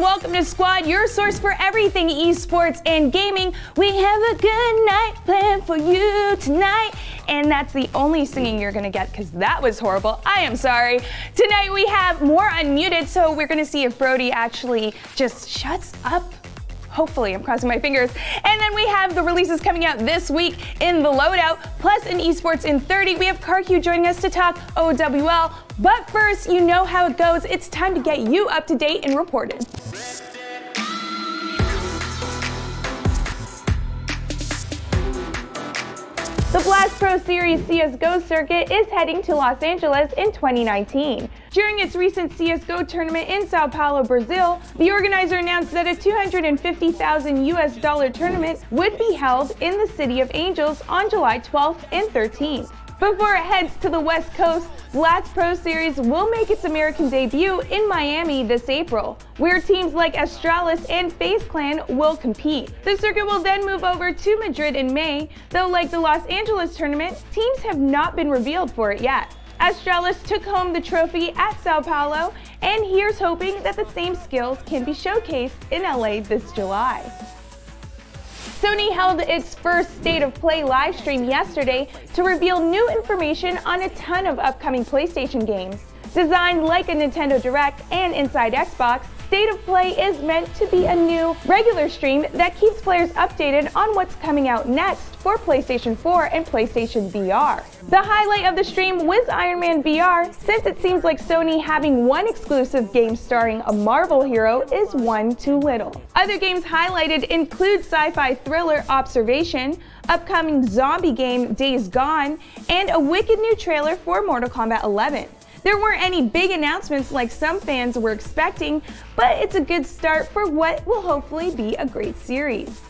welcome to Squad, your source for everything esports and gaming. We have a good night planned for you tonight. And that's the only singing you're gonna get because that was horrible. I am sorry. Tonight we have more unmuted, so we're gonna see if Brody actually just shuts up. Hopefully, I'm crossing my fingers. And then we have the releases coming out this week in the Loadout, plus in esports in 30. We have KarQ joining us to talk OWL. But first, you know how it goes. It's time to get you up to date and reported. The Blast Pro Series CSGO circuit is heading to Los Angeles in 2019. During its recent CSGO tournament in Sao Paulo, Brazil, the organizer announced that a $250,000 US tournament would be held in the City of Angels on July 12th and 13th. Before it heads to the West Coast, Blast Pro Series will make its American debut in Miami this April, where teams like Astralis and FaZe Clan will compete. The circuit will then move over to Madrid in May, though like the Los Angeles tournament, teams have not been revealed for it yet. Astralis took home the trophy at Sao Paulo, and here's hoping that the same skills can be showcased in LA this July. Sony held its first State of Play livestream yesterday to reveal new information on a ton of upcoming PlayStation games. Designed like a Nintendo Direct and Inside Xbox, State of Play is meant to be a new, regular stream that keeps players updated on what's coming out next for PlayStation 4 and PlayStation VR. The highlight of the stream was Iron Man VR, since it seems like Sony having one exclusive game starring a Marvel hero is one too little. Other games highlighted include sci-fi thriller Observation, upcoming zombie game Days Gone, and a wicked new trailer for Mortal Kombat 11. There weren't any big announcements like some fans were expecting, but it's a good start for what will hopefully be a great series.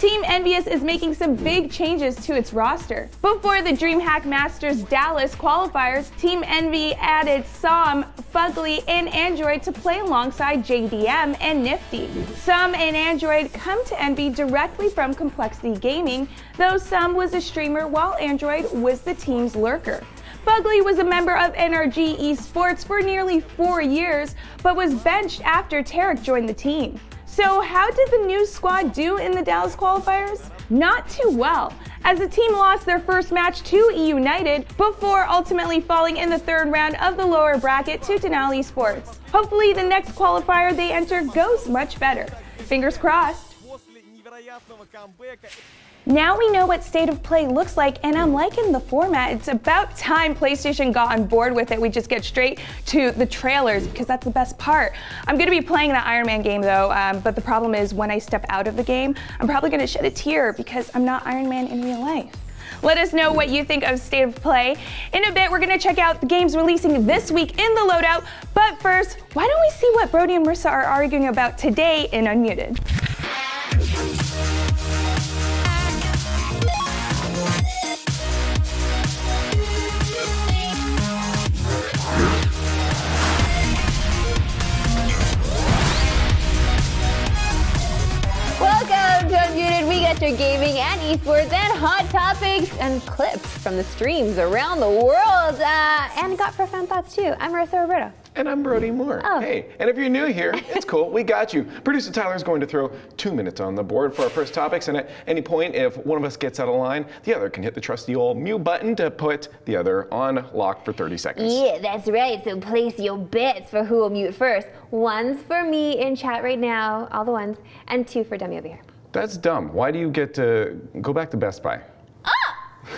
Team Envious is making some big changes to its roster. Before the DreamHack Masters Dallas qualifiers, Team Envy added Som, Fugly, and Android to play alongside JDM and Nifty. Som and Android come to Envy directly from Complexity Gaming, though Som was a streamer while Android was the team's lurker. Fugly was a member of NRG ESPORTS for nearly 4 years, but was benched after Tarek joined the team. So how did the new squad do in the Dallas qualifiers? Not too well, as the team lost their first match to United before ultimately falling in the third round of the lower bracket to Denali Esports. Hopefully the next qualifier they enter goes much better. Fingers crossed. Now we know what State of Play looks like, and I'm liking the format. It's about time PlayStation got on board with it. We just get straight to the trailers because that's the best part. I'm going to be playing the Iron Man game though, but the problem is when I step out of the game, I'm probably going to shed a tear because I'm not Iron Man in real life. Let us know what you think of State of Play. In a bit, we're going to check out the games releasing this week in the loadout, but first, why don't we see what Brody and Marissa are arguing about today in Unmuted. Welcome to Unmuted. We got your gaming and esports and hot topics and clips from the streams around the world. And got profound thoughts too. I'm Marissa Roberto. And I'm Brody Moore. Oh. Hey, and if you're new here, it's cool. We got you. Producer Tyler is going to throw 2 minutes on the board for our first topics, and at any point, if one of us gets out of line, the other can hit the trusty old mute button to put the other on lock for 30 seconds. Yeah, that's right. So place your bets for who will mute first. One's for me in chat right now, all the ones, and 2 for Dummy over here. That's dumb. Why do you get to go back to Best Buy?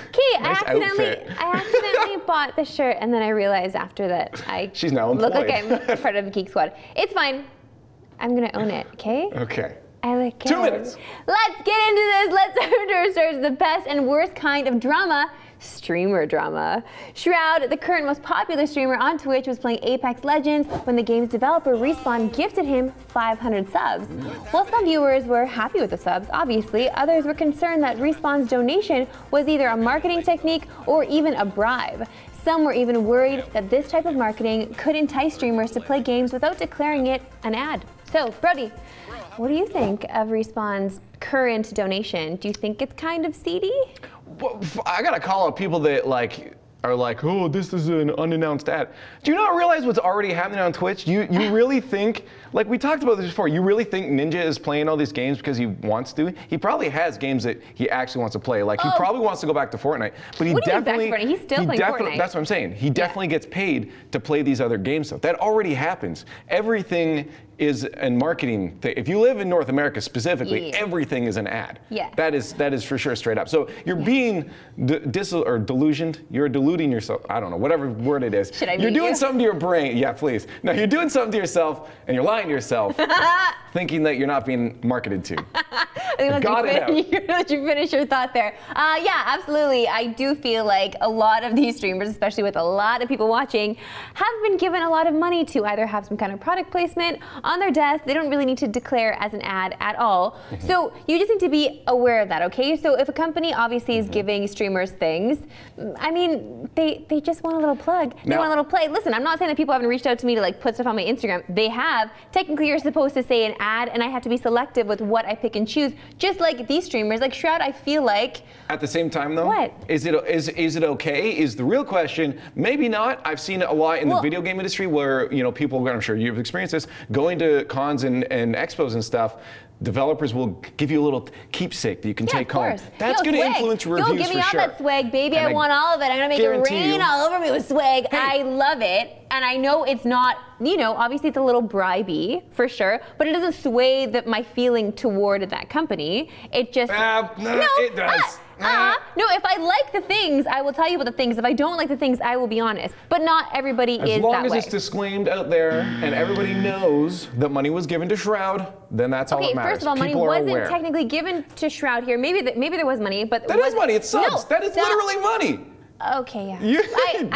Okay, Nice I accidentally bought the shirt, and then I realized after that She's now employed. look like I'm part of the Geek Squad. It's fine. I'm gonna own it, okay? Okay. I like it. 2 minutes. Let's get into this. Let's start the best and worst kind of drama. Streamer drama. Shroud, the current most popular streamer on Twitch, was playing Apex Legends when the game's developer Respawn gifted him 500 subs. While some viewers were happy with the subs, obviously, others were concerned that Respawn's donation was either a marketing technique or even a bribe. Some were even worried that this type of marketing could entice streamers to play games without declaring it an ad. So, Brody, what do you think of Respawn's current donation? Do you think it's kind of seedy? Well, I gotta call out people that are like, oh, this is an unannounced ad. Do you not realize what's already happening on Twitch? You really think, like we talked about this before, you really think Ninja is playing all these games because he wants to? He probably has games that he actually wants to play. Like he probably wants to go back to Fortnite, but he definitely, he's still playing Fortnite. That's what I'm saying. He definitely gets paid to play these other games. So that already happens. Everything is a marketing thing. If you live in North America specifically, everything is an ad. Yeah. That is for sure straight up. So you're being delusioned. You're deluding yourself. I don't know, whatever word it is. Should I You're mute doing you? something to your brain. Yeah, please. No, you're doing something to yourself and you're lying to yourself, thinking that you're not being marketed to. Let you finish your thought there. Yeah, absolutely. I do feel like a lot of these streamers, especially with a lot of people watching, have been given a lot of money to either have some kind of product placement on their desk. They don't really need to declare as an ad at all. So you just need to be aware of that, okay? So if a company obviously is giving streamers things, I mean, they just want a little plug. They want a little play. Listen, I'm not saying that people haven't reached out to me to like put stuff on my Instagram. They have. Technically, you're supposed to say an ad, and I have to be selective with what I pick and choose. Just like these streamers, like Shroud, I feel like. At the same time, though, what is it okay? Is the real question? Maybe not. I've seen it a lot in the video game industry where people, I'm sure you've experienced this, going to cons and expos and stuff. developers will give you a little keepsake that you can take home. That's going to influence reviews for sure. Give me all that swag, baby. I want all of it. I'm going to make it rain all over me with swag. I love it. And I know it's not, you know, obviously it's a little bribey for sure, but it doesn't sway my feeling toward that company. It just, no, it does. No, if I like the things, I will tell you about the things. If I don't like the things, I will be honest. But not everybody is that way. As long as it's disclaimed out there and everybody knows that money was given to Shroud, then that's all that matters. First of all, money wasn't technically given to Shroud here. Maybe there was money, but that is money. It's subs. No, that is literally money. Okay, yeah. You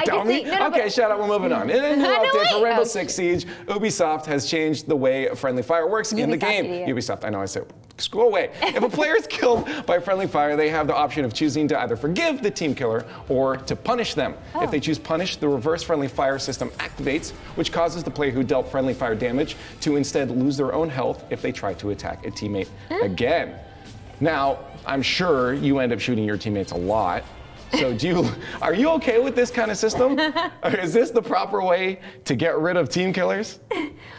dummy. Okay, shut up. We're moving on. In a new update for Rainbow Six Siege, Ubisoft has changed the way friendly fire works in the game. Ubisoft, I know I said, go away. If a player is killed by friendly fire, they have the option of choosing to either forgive the team killer or to punish them. If they choose punish, the reverse friendly fire system activates, which causes the player who dealt friendly fire damage to instead lose their own health if they try to attack a teammate again. Now, I'm sure you end up shooting your teammates a lot. So are you okay with this kind of system? Or is this the proper way to get rid of team killers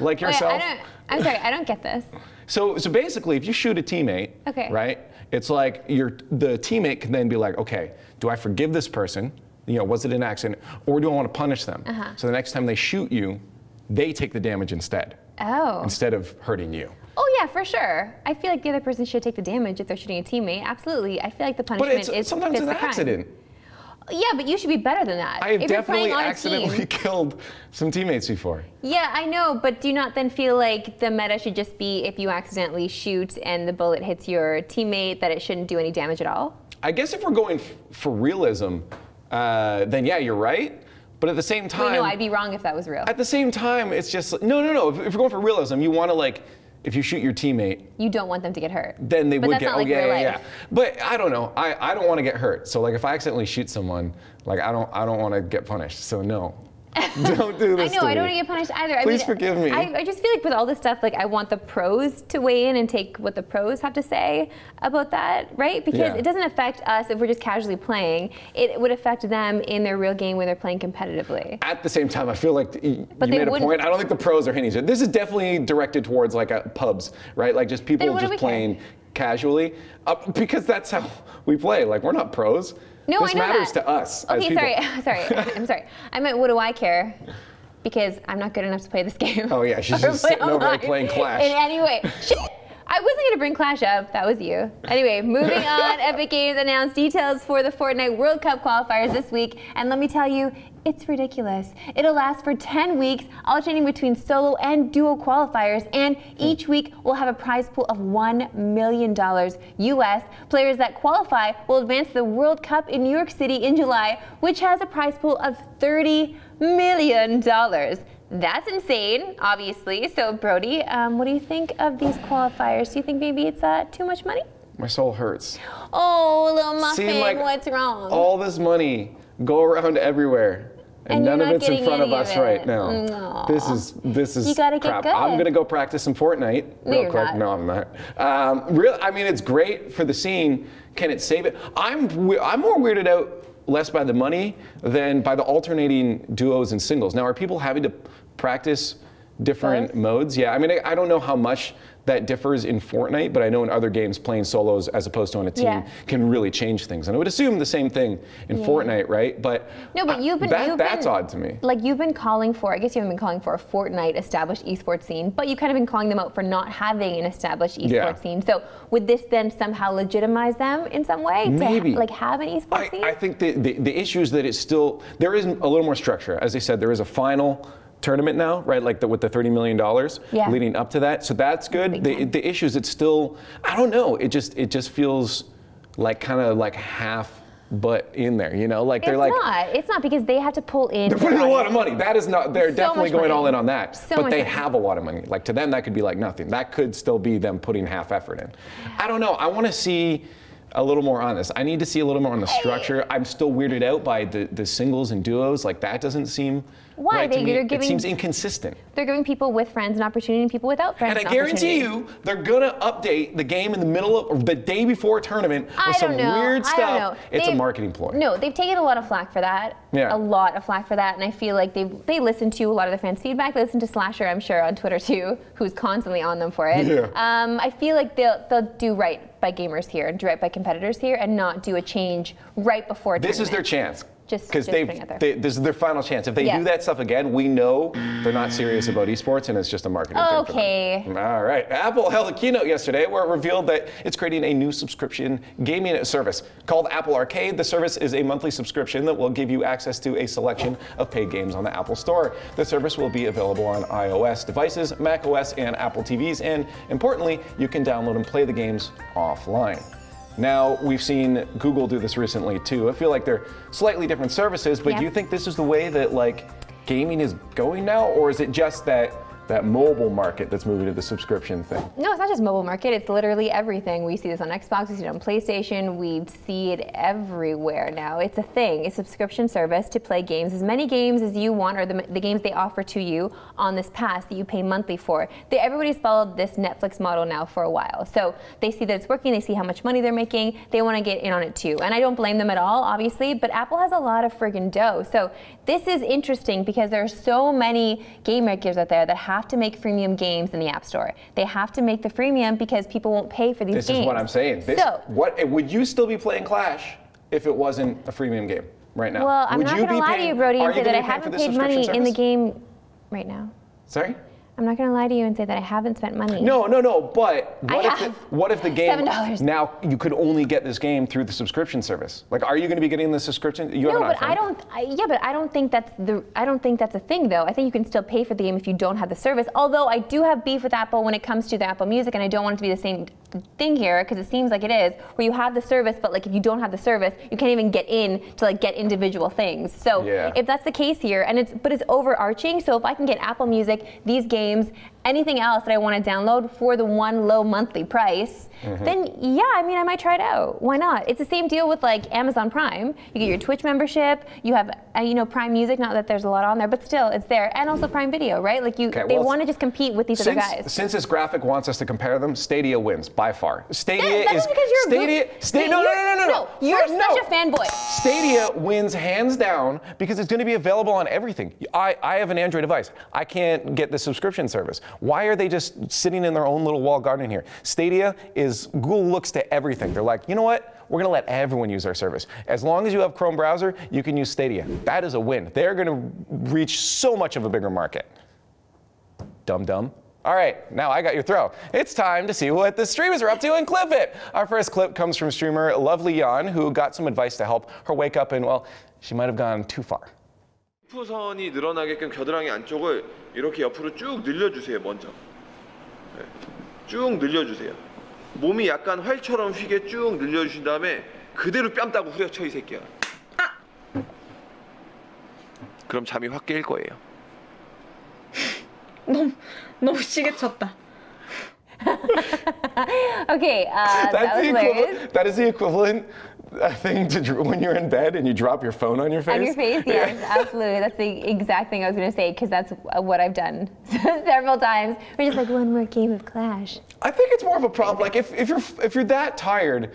like yourself? I'm sorry, I don't get this. So basically, if you shoot a teammate, right, it's like the teammate can then be like, okay, do I forgive this person? You know, was it an accident? Or do I want to punish them? So the next time they shoot you, they take the damage instead. Instead of hurting you. Oh yeah, for sure. I feel like the other person should take the damage if they're shooting a teammate. Absolutely. I feel like the punishment is sometimes an accident. Yeah, but you should be better than that. I have definitely accidentally killed some teammates before. Yeah, I know, but do you not then feel like the meta should just be if you accidentally shoot and the bullet hits your teammate that it shouldn't do any damage at all? I guess if we're going for realism, then yeah, you're right. But at the same time... no, I'd be wrong if that was real. At the same time, it's just... No. If you're going for realism, you want to like... If you shoot your teammate, you don't want them to get hurt. Then they would get. Not like real life. Yeah. But I don't know. I don't want to get hurt. So like if I accidentally shoot someone, like I don't want to get punished. So no. Don't do this. I know, I don't want to get punished either. Please forgive me. I just feel like with all this stuff, like I want the pros to weigh in and take what the pros have to say about that, right? Because it doesn't affect us if we're just casually playing. It would affect them in their real game when they're playing competitively. At the same time, I feel like you made a point. I don't think the pros are hitting it. This is definitely directed towards like pubs, right? Like just people just playing casually, because that's how we play. Like we're not pros. No, this matters to us. Okay, sorry. I'm sorry. I meant, what do I care? Because I'm not good enough to play this game. Oh yeah, she's just sitting over there playing Clash. In any way. I wasn't going to bring Clash up. That was you. Anyway, moving on. Epic Games announced details for the Fortnite World Cup qualifiers this week. And let me tell you, it's ridiculous. It'll last for 10 weeks, alternating between solo and duo qualifiers. And each week will have a prize pool of $1 million US. Players that qualify will advance to the World Cup in New York City in July, which has a prize pool of $30 million. That's insane, obviously. So, Brody, what do you think of these qualifiers? Do you think maybe it's too much money? My soul hurts. Oh, little muffin, like what's wrong? All this money go around everywhere, and none of it's in front of us right now. No. This is you gotta crap. Get good. I'm gonna go practice some Fortnite real quick. No, I'm not. I mean, it's great for the scene. Can it save it? I'm more weirded out less by the money than by the alternating duos and singles. Now, are people having to practice different modes? Yeah, I mean, I don't know how much that differs in Fortnite, but I know in other games playing solos as opposed to on a team can really change things. And I would assume the same thing in Fortnite, right? But no, but that's odd to me. Like you've been calling for, I guess you haven't been calling for a Fortnite established esports scene, but you've kind of been calling them out for not having an established esports scene. So would this then somehow legitimize them in some way? Maybe. To like have an esports scene? I think the issue is that it's still, there is a little more structure. As I said, there is a final tournament now, right? Like with the $30 million leading up to that. So that's good. The issue is it's still, I don't know. It just feels like kind of like half but in there, you know? Like It's not because they have to pull in. They're putting a lot of money. That is not, they're definitely going all in on that. But they money. have a lot of money. Like to them, that could be like nothing. That could still be them putting half effort in. I don't know. I want to see a little more on this. I need to see a little more on the structure. I'm still weirded out by the singles and duos. Like that doesn't seem right to me. It seems inconsistent. They're giving people with friends an opportunity and people without friends an opportunity. And I guarantee you, they're gonna update the game in the middle of, or the day before tournament with some weird stuff. It's a marketing ploy. No, they've taken a lot of flack for that. a lot of flack for that, and I feel like they listen to a lot of the fans' feedback. They listen to Slasher, I'm sure, on Twitter too, who's constantly on them for it. Yeah. I feel like they'll do right by gamers here and do right by competitors here, and not do a change right before a This is tournament. their chance. Because this is their final chance. If they do that stuff again, we know they're not serious about esports, and it's just a marketing thing for them. All right. Apple held a keynote yesterday where it revealed that it's creating a new subscription gaming service called Apple Arcade. The service is a monthly subscription that will give you access to a selection of paid games on the Apple Store. The service will be available on iOS devices, macOS, and Apple TVs, and importantly, you can download and play the games offline. Now, we've seen Google do this recently too. I feel like they're slightly different services, but do you think this is the way that gaming is going now, or is it just that mobile market that's moving to the subscription thing? No, it's not just mobile market, it's literally everything. We see this on Xbox, we see it on PlayStation, we see it everywhere now. It's a thing, a subscription service to play games, as many games as you want, or the games they offer to you on this pass that you pay monthly for. Everybody's followed this Netflix model now for a while. So they see that it's working, they see how much money they're making, they want to get in on it too. And I don't blame them at all, obviously, but Apple has a lot of friggin' dough. So this is interesting because there are so many game makers out there that have to make freemium games in the App Store. They have to make the freemium because people won't pay for these games. This is what I'm saying. What would you still be playing Clash if it wasn't a freemium game right now? Well, I'm not going to lie to you, Brody, and say that I haven't paid money in the game right now. Sorry? I'm not going to lie to you and say that I haven't spent money. No, but what if the game $7. now you could only get this game through the subscription service? Like, are you going to be getting the subscription? You no, have an but iPhone. I don't think that's a thing though. I think you can still pay for the game if you don't have the service. Although I do have beef with Apple when it comes to the Apple Music, and I don't want it to be the same thing here because it seems like it is, where you have the service, but if you don't have the service, you can't even get in to get individual things. So if that's the case here, and it's overarching. So if I can get Apple Music, these games, anything else that I want to download for the one low monthly price, then I might try it out. Why not? It's the same deal with Amazon Prime. You get your Twitch membership, you have Prime Music, not that there's a lot on there, but still it's there, and also Prime Video, right? They want to just compete with these other guys. Since this graphic wants us to compare them, Stadia wins by far. Stadia is because you're no. You're such a fanboy. Stadia wins hands down because it's going to be available on everything. I have an Android device. I can't get the subscription service. Why are they just sitting in their own little walled garden here? Stadia Google looks to everything. They're like, you know what? We're going to let everyone use our service. As long as you have Chrome browser, you can use Stadia. That is a win. They're going to reach so much of a bigger market. Dum-dum. All right, now I got your throw. It's time to see what the streamers are up to and clip it. Our first clip comes from streamer Lovely Yan, who got some advice to help her wake up, and well, she might have gone too far. 후선이 늘어나게끔 겨드랑이 안쪽을 이렇게 옆으로 쭉 늘려주세요. 먼저 쭉 늘려주세요. 몸이 약간 활처럼 휘게 쭉 늘려주신 다음에 그대로 뺨 따고 후려쳐 이 새끼야. 그럼 잠이 확 깰 거예요. 너무 시계 쳤다. Okay, that is the equivalent thing to when you're in bed and you drop your phone on your face. On your face, yes, absolutely. That's the exact thing I was going to say, because that's what I've done several times. We're just one more game of Clash. I think it's more of a problem. If you're that tired,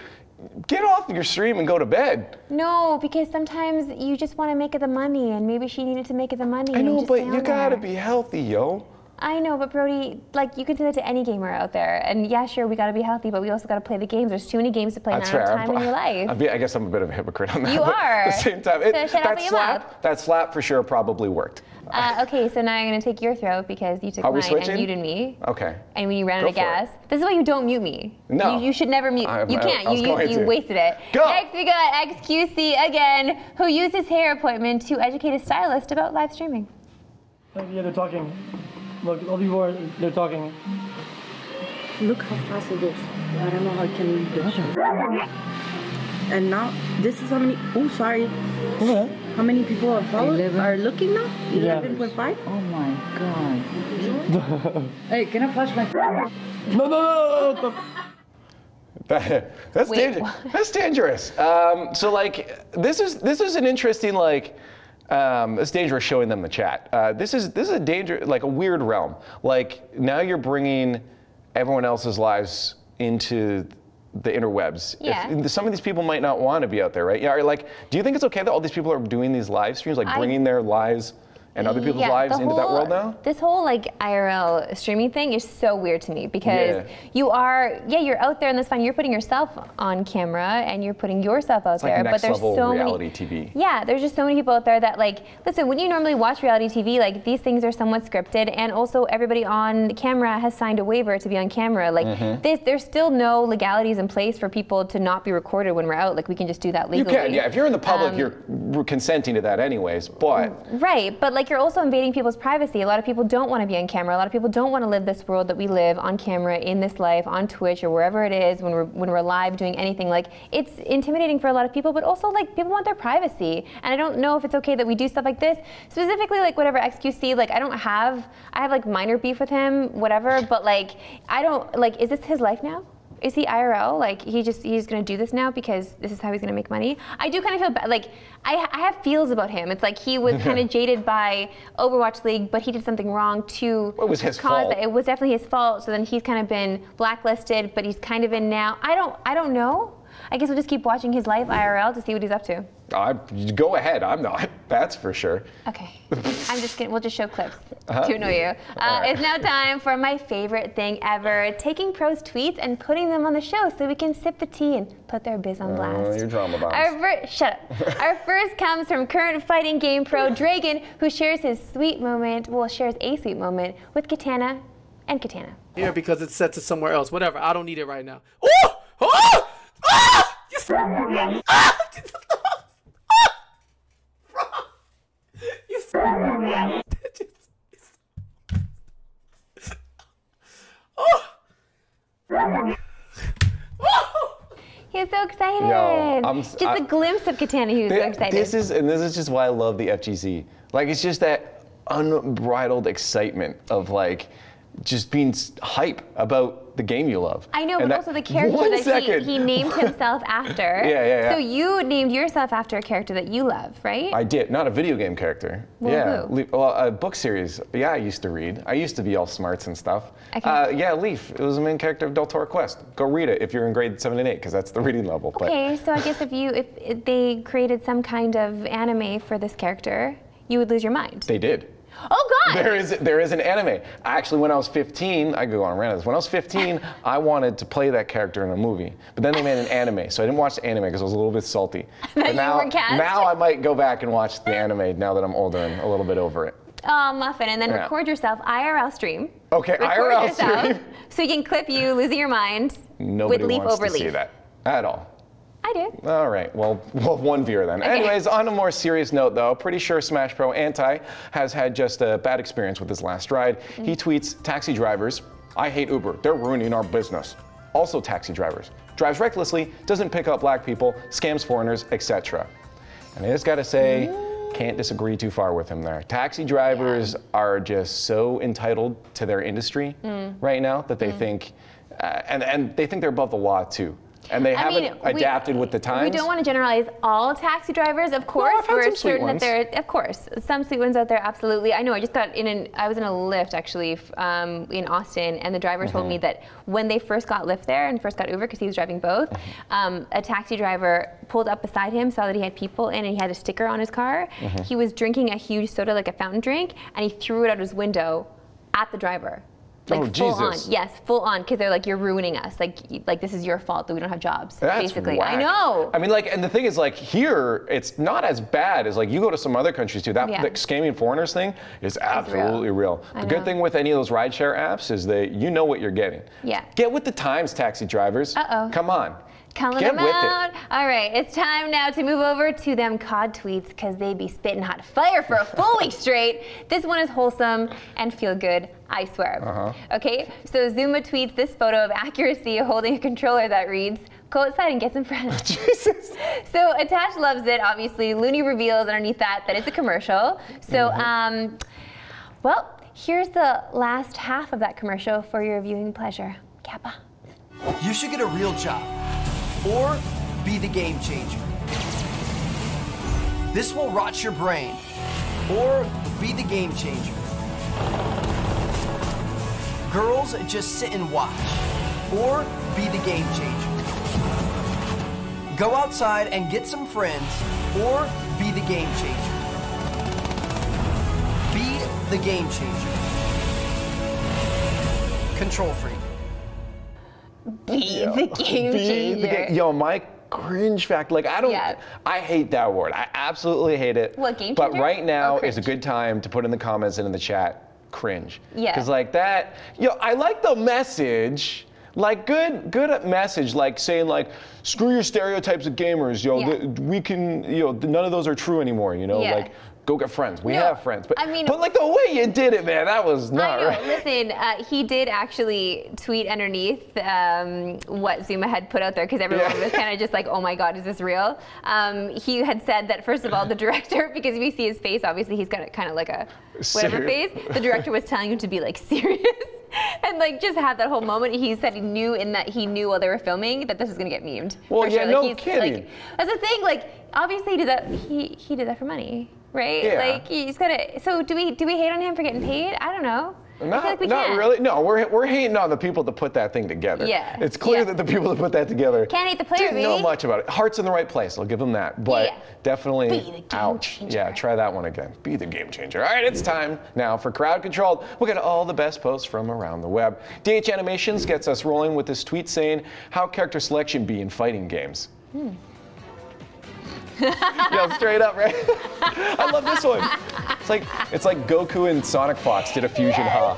get off your stream and go to bed. No, because sometimes you just want to make it the money, and maybe she needed to make it the money. I know, but you gotta be healthy, yo. I know, but Brody, you can say that to any gamer out there. And yeah, sure, we gotta be healthy, but we also gotta play the games. There's too many games to play, not enough time in your life. I guess I'm a bit of a hypocrite on that. You are. At the same time, that slap for sure probably worked. Okay, so now I'm gonna take your throw because you took mine and muted me. Okay. And when you ran out of gas. This is why you don't mute me. No. You should never mute. You can't. You wasted it. Go. Next, we got XQC again, who used his hair appointment to educate a stylist about live streaming. Yeah, they're talking. Look, all the people they're talking. Look how fast it goes. I don't know how I can do it. And now, this is how many, oh, sorry. Okay. How many people are following? Are looking now? Yeah. 11.5? Oh my god. Hey, can I flash my... No. That's dangerous. That's dangerous. This is an interesting it's dangerous showing them the chat. This is a a weird realm. Now you're bringing everyone else's lives into the interwebs. Yeah. If, some of these people might not want to be out there, right? Yeah. Or like, do you think it's okay that all these people are doing these live streams, like bringing their lives and other people's lives into that world now? This whole like IRL streaming thing is so weird to me because you're out there and that's fine. You're putting yourself on camera and you're putting yourself out there. Like but there's so reality many TV. Yeah, there's just so many people out there that like, listen, when you normally watch reality TV, like these things are somewhat scripted, and also everybody on camera has signed a waiver to be on camera. Like there's still no legalities in place for people to not be recorded when we're out. Like we can just do that legally. You can, yeah. If you're in the public, you're consenting to that anyways. But right, but like you're also invading people's privacy. A lot of people don't want to be on camera. A lot of people don't want to live this world that we live on camera, in this life, on Twitch or wherever it is when we're live doing anything. Like it's intimidating for a lot of people, but also like people want their privacy. And I don't know if it's okay that we do stuff like this. Specifically like whatever XQC, like I have like minor beef with him, whatever, but like I don't like, is this his life now? Is he IRL? Like he's gonna do this now because this is how he's gonna make money? I do kind of feel bad. Like I have feels about him. It's like he was kind of jaded by Overwatch League, but he did something wrong to it was his fault. That. It was definitely his fault. So then he's kind of been blacklisted, but he's kind of in now. I don't know. I guess we'll just keep watching his life IRL to see what he's up to. Go ahead. I'm not. That's for sure. Okay. I'm just kidding. We'll just show clips to annoy you. It's now time for my favorite thing ever: taking pros' tweets and putting them on the show so we can sip the tea and put their biz on blast. Your drama bombs. Shut up. Our first comes from current fighting game pro Dragon, who shares a sweet moment with Katana and Katana. Here because it's set to somewhere else. Whatever. I don't need it right now. Oh! Oh! Ah! He's so excited. Just a glimpse of Katana, he was so excited. This is just why I love the FGC. Like, it's just that unbridled excitement of like just being hype about the game you love. I know, but also the character that he named himself after. Yeah. So you named yourself after a character that you love, right? I did, not a video game character. Well, yeah, well, a book series. Yeah, I used to read. I used to be all smarts and stuff. Okay. Yeah, Leaf. It was the main character of Del Toro Quest. Go read it if you're in grade 7 and 8, because that's the reading level. Okay, so I guess if they created some kind of anime for this character, you would lose your mind. They did. Oh God! There is an anime. Actually, when I was 15, I could go on rant. When I was 15, I wanted to play that character in a movie, but then they made an anime, so I didn't watch the anime because I was a little bit salty. But now I might go back and watch the anime now that I'm older and a little bit over it. Oh, Muffin, and then record yourself IRL stream. Okay, IRL stream. So you can clip you losing your mind Nobody with Leaf wants over to Leaf. see that at all. I do. All right, well, one viewer then. Okay. Anyways, on a more serious note though, pretty sure Smash Pro Anti has had just a bad experience with his last ride. He tweets, taxi drivers, I hate Uber, they're ruining our business. Also taxi drivers, drives recklessly, doesn't pick up black people, scams foreigners, etc. And I just gotta say, can't disagree too far with him there. Taxi drivers are just so entitled to their industry right now that they think, and they think they're above the law too. And they haven't adapted with the times. We don't want to generalize all taxi drivers, of course. We're certain that there, of course, some sweet ones out there, absolutely. I know. I just got I was in a Lyft actually in Austin, and the driver told me that when they first got Lyft there and first got Uber, because he was driving both, a taxi driver pulled up beside him, saw that he had people in, and he had a sticker on his car. He was drinking a huge soda, like a fountain drink, and he threw it out his window at the driver. Like full Jesus. on, yes, full on, because they're like, you're ruining us. Like this is your fault that we don't have jobs. That's basically, whack. I know. I mean, like, and the thing is, like, here it's not as bad as like you go to some other countries too. That the scamming foreigners thing is absolutely real. The good thing with any of those rideshare apps is that you know what you're getting. Yeah. Get with the times, taxi drivers. Come on. Calling them out. All right, it's time now to move over to them COD tweets, because they be spitting hot fire for a full week straight. This one is wholesome and feel good, I swear. Okay, so Zuma tweets this photo of accuracy holding a controller that reads, go outside and get some friends. Jesus. So Attach loves it, obviously. Looney reveals underneath that it's a commercial. So, well, here's the last half of that commercial for your viewing pleasure. Kappa. You should get a real job. Or be the game changer. This will rot your brain. Or be the game changer. Girls just sit and watch. Or be the game changer. Go outside and get some friends, or be the game changer. Be the game changer. Control freak. Be the game changer. Yo, my cringe factor, like I hate that word. I absolutely hate it. What, game But changer? right now Oh, is a good time to put in the comments and in the chat, cringe. Yeah. Because like that, I like the message. Like good message, like saying like, screw your stereotypes of gamers, we can, none of those are true anymore, like, go get friends. We have friends. But, but like the way you did it, man, that was not right. Listen, he did actually tweet underneath what Zuma had put out there, because everyone was kind of just like, oh my God, is this real? He had said that, first of all, the director, because if you see his face, obviously he's got kind of like a whatever face, the director was telling him to be like serious. And like just have that whole moment. He said he knew while they were filming that this was gonna get memed. Well, yeah, sure. no kidding. Like, that's the thing. Like, obviously he did that. He did that for money, right? Yeah. Like he's gotta. So do we hate on him for getting paid? I don't know. Not really. No, we're hating on the people that put that thing together. Yeah. It's clear that the people that put that together can't hate the player. Didn't know much about it. Heart's in the right place. I'll give them that. But definitely, ouch. Yeah, try that one again. Be the game changer. All right, it's time now for Crowd Controlled. We'll get all the best posts from around the web. DH Animations gets us rolling with this tweet saying, "How character selection be in fighting games?" Yeah, straight up, right? I love this one. It's like Goku and Sonic Fox did a fusion ha.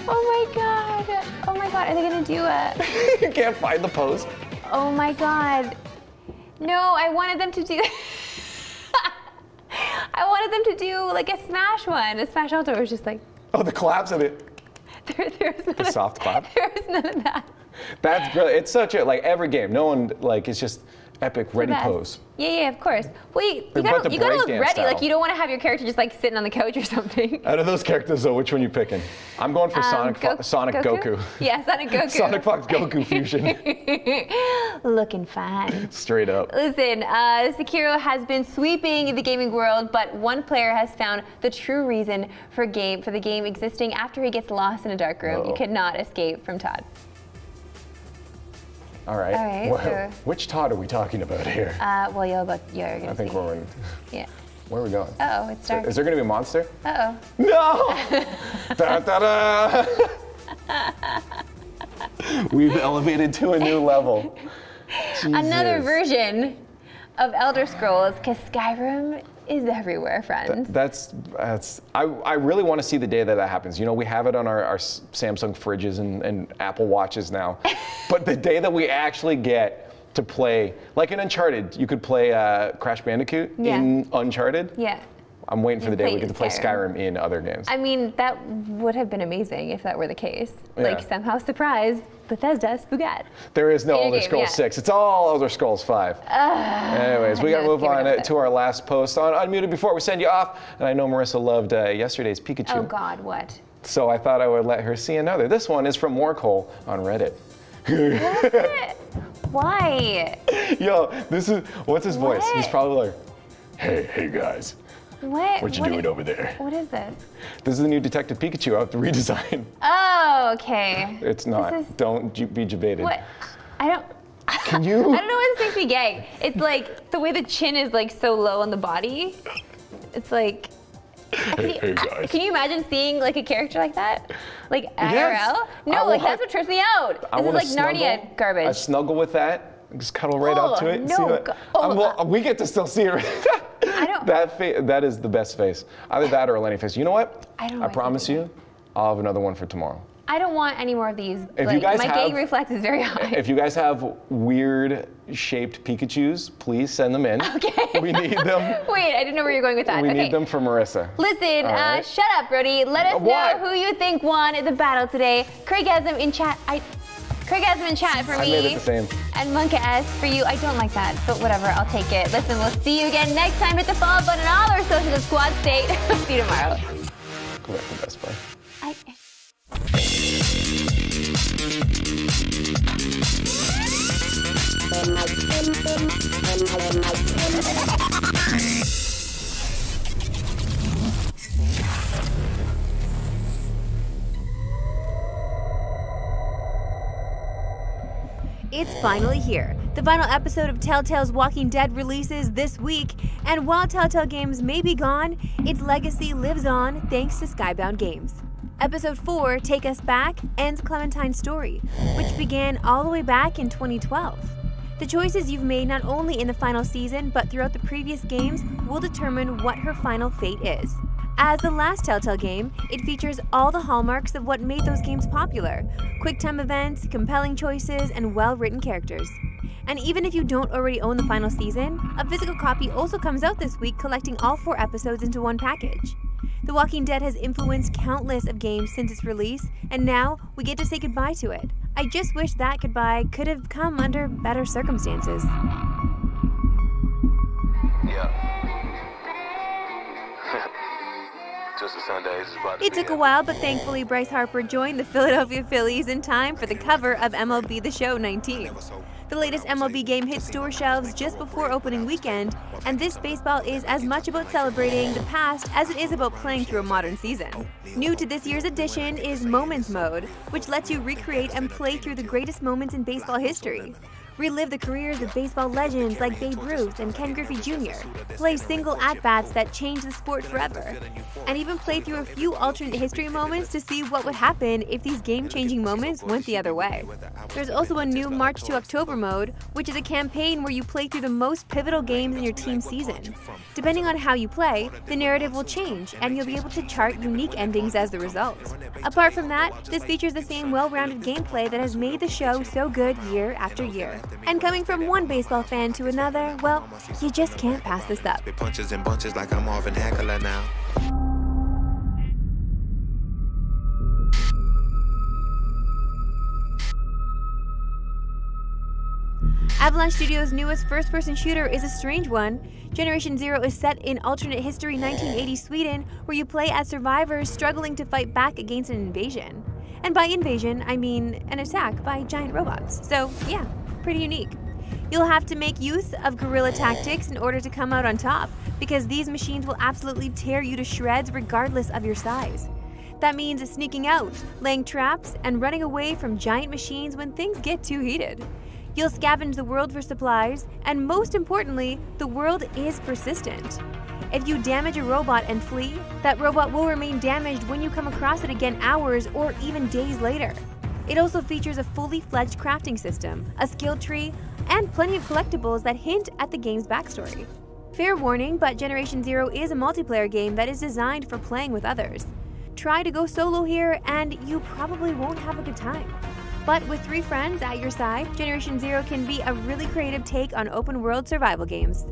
Oh my God. Oh my God. Are they gonna do it? You can't find the post. Oh my God. No, I wanted them to do. I wanted them to do like a Smash one. A Smash Ultra was just like. Oh, the claps of it. There's none the soft clap. There was none of that. That's brilliant. It's such a every game. No one it's just epic ready pose. Yeah, of course. Wait, you gotta look ready. Style. Like you don't want to have your character just like sitting on the couch or something. Out of those characters, though, which one are you picking? I'm going for Sonic Goku. Yeah, Sonic Goku. Sonic Fox Goku fusion. Looking fine. Straight up. Listen, Sekiro has been sweeping the gaming world, but one player has found the true reason for the game existing after he gets lost in a dark room. You cannot escape from Todd. All right. Which Todd are we talking about here? Well, you're gonna I think we're in. Yeah. Where are we going? Uh-oh, it's dark. Is there going to be a monster? Uh-oh. No! Da-da-da! We've elevated to a new level. Another version of Elder Scrolls, because Skyrim is everywhere, friends. I really want to see the day that happens. We have it on our Samsung fridges and Apple Watches now. But the day that we actually get to play, like in Uncharted, you could play Crash Bandicoot in Uncharted. Yeah. I'm waiting for the day we get to play Skyrim in other games. I mean, that would have been amazing if that were the case. Like, somehow surprise, Bethesda, Spoogat. There is no Elder Scrolls 6. It's all Elder Scrolls 5. Anyways, we got to move on to our last post on Unmuted before we send you off. And I know Marissa loved yesterday's Pikachu. Oh, God, what? So I thought I would let her see another. This one is from Morkhole on Reddit. Why? Yo, what's his voice? He's probably like, hey guys. What you doing over there? What is this? This is the new Detective Pikachu out the redesign. Oh, okay. It's not. Don't be debated. What? Can you? I don't know what this makes me gag. It's like the way the chin is like so low on the body. It's like. Hey guys. Can you imagine seeing like a character like that? Like IRL? Yes. No, like that's what trips me out. This is like Narnia garbage. I snuggle with that. Just cuddle right up to it. No. We get to still see it. That is the best face. Either that or a Lenny face. You know what? I promise you, I'll have another one for tomorrow. I don't want any more of these. If you guys my gag reflex is very high. If you guys have weird shaped Pikachus, please send them in. Okay. We need them. Wait, I didn't know where you're going with that. We need them for Marissa. Listen, shut up, Brody. Let us know who you think won the battle today. Craigasm in chat. Craigasm in chat for me. I made it the same. And Monka S for you. I don't like that, but whatever. I'll take it. Listen, we'll see you again next time. Hit the follow button on all our socials at Squad State. See you tomorrow. Go back to Best Buy. It's finally here. The final episode of Telltale's Walking Dead releases this week, and while Telltale Games may be gone, its legacy lives on thanks to Skybound Games. Episode 4, Take Us Back, ends Clementine's story, which began all the way back in 2012. The choices you've made not only in the final season, but throughout the previous games will determine what her final fate is. As the last Telltale game, it features all the hallmarks of what made those games popular: quick-time events, compelling choices, and well-written characters. And even if you don't already own the final season, a physical copy also comes out this week, collecting all 4 episodes into one package. The Walking Dead has influenced countless of games since its release, and now we get to say goodbye to it. I just wish that goodbye could have come under better circumstances. Yeah. It took a while, but thankfully Bryce Harper joined the Philadelphia Phillies in time for the cover of MLB The Show 19. The latest MLB game hit store shelves just before opening weekend, and this baseball is as much about celebrating the past as it is about playing through a modern season. New to this year's edition is Moments Mode, which lets you recreate and play through the greatest moments in baseball history. Relive the careers of baseball legends like Babe Ruth and Ken Griffey Jr., play single at-bats that changed the sport forever, and even play through a few alternate history moments to see what would happen if these game-changing moments went the other way. There's also a new March to October mode, which is a campaign where you play through the most pivotal games in your team's season. Depending on how you play, the narrative will change, and you'll be able to chart unique endings as the result. Apart from that, this features the same well-rounded gameplay that has made the show so good year after year. And coming from one baseball fan to another, well, you just can't pass this up. Punches and bunches like I'm Marvin Hagler now. Avalanche Studios' newest first-person shooter is a strange one. Generation Zero is set in alternate history 1980 Sweden, where you play as survivors struggling to fight back against an invasion. And by invasion, I mean an attack by giant robots. So, yeah, pretty unique. You'll have to make use of guerrilla tactics in order to come out on top, because these machines will absolutely tear you to shreds regardless of your size. That means sneaking out, laying traps, and running away from giant machines when things get too heated. You'll scavenge the world for supplies, and most importantly, the world is persistent. If you damage a robot and flee, that robot will remain damaged when you come across it again hours or even days later. It also features a fully fledged crafting system, a skill tree, and plenty of collectibles that hint at the game's backstory. Fair warning, but Generation Zero is a multiplayer game that is designed for playing with others. Try to go solo here, and you probably won't have a good time. But with 3 friends at your side, Generation Zero can be a really creative take on open-world survival games.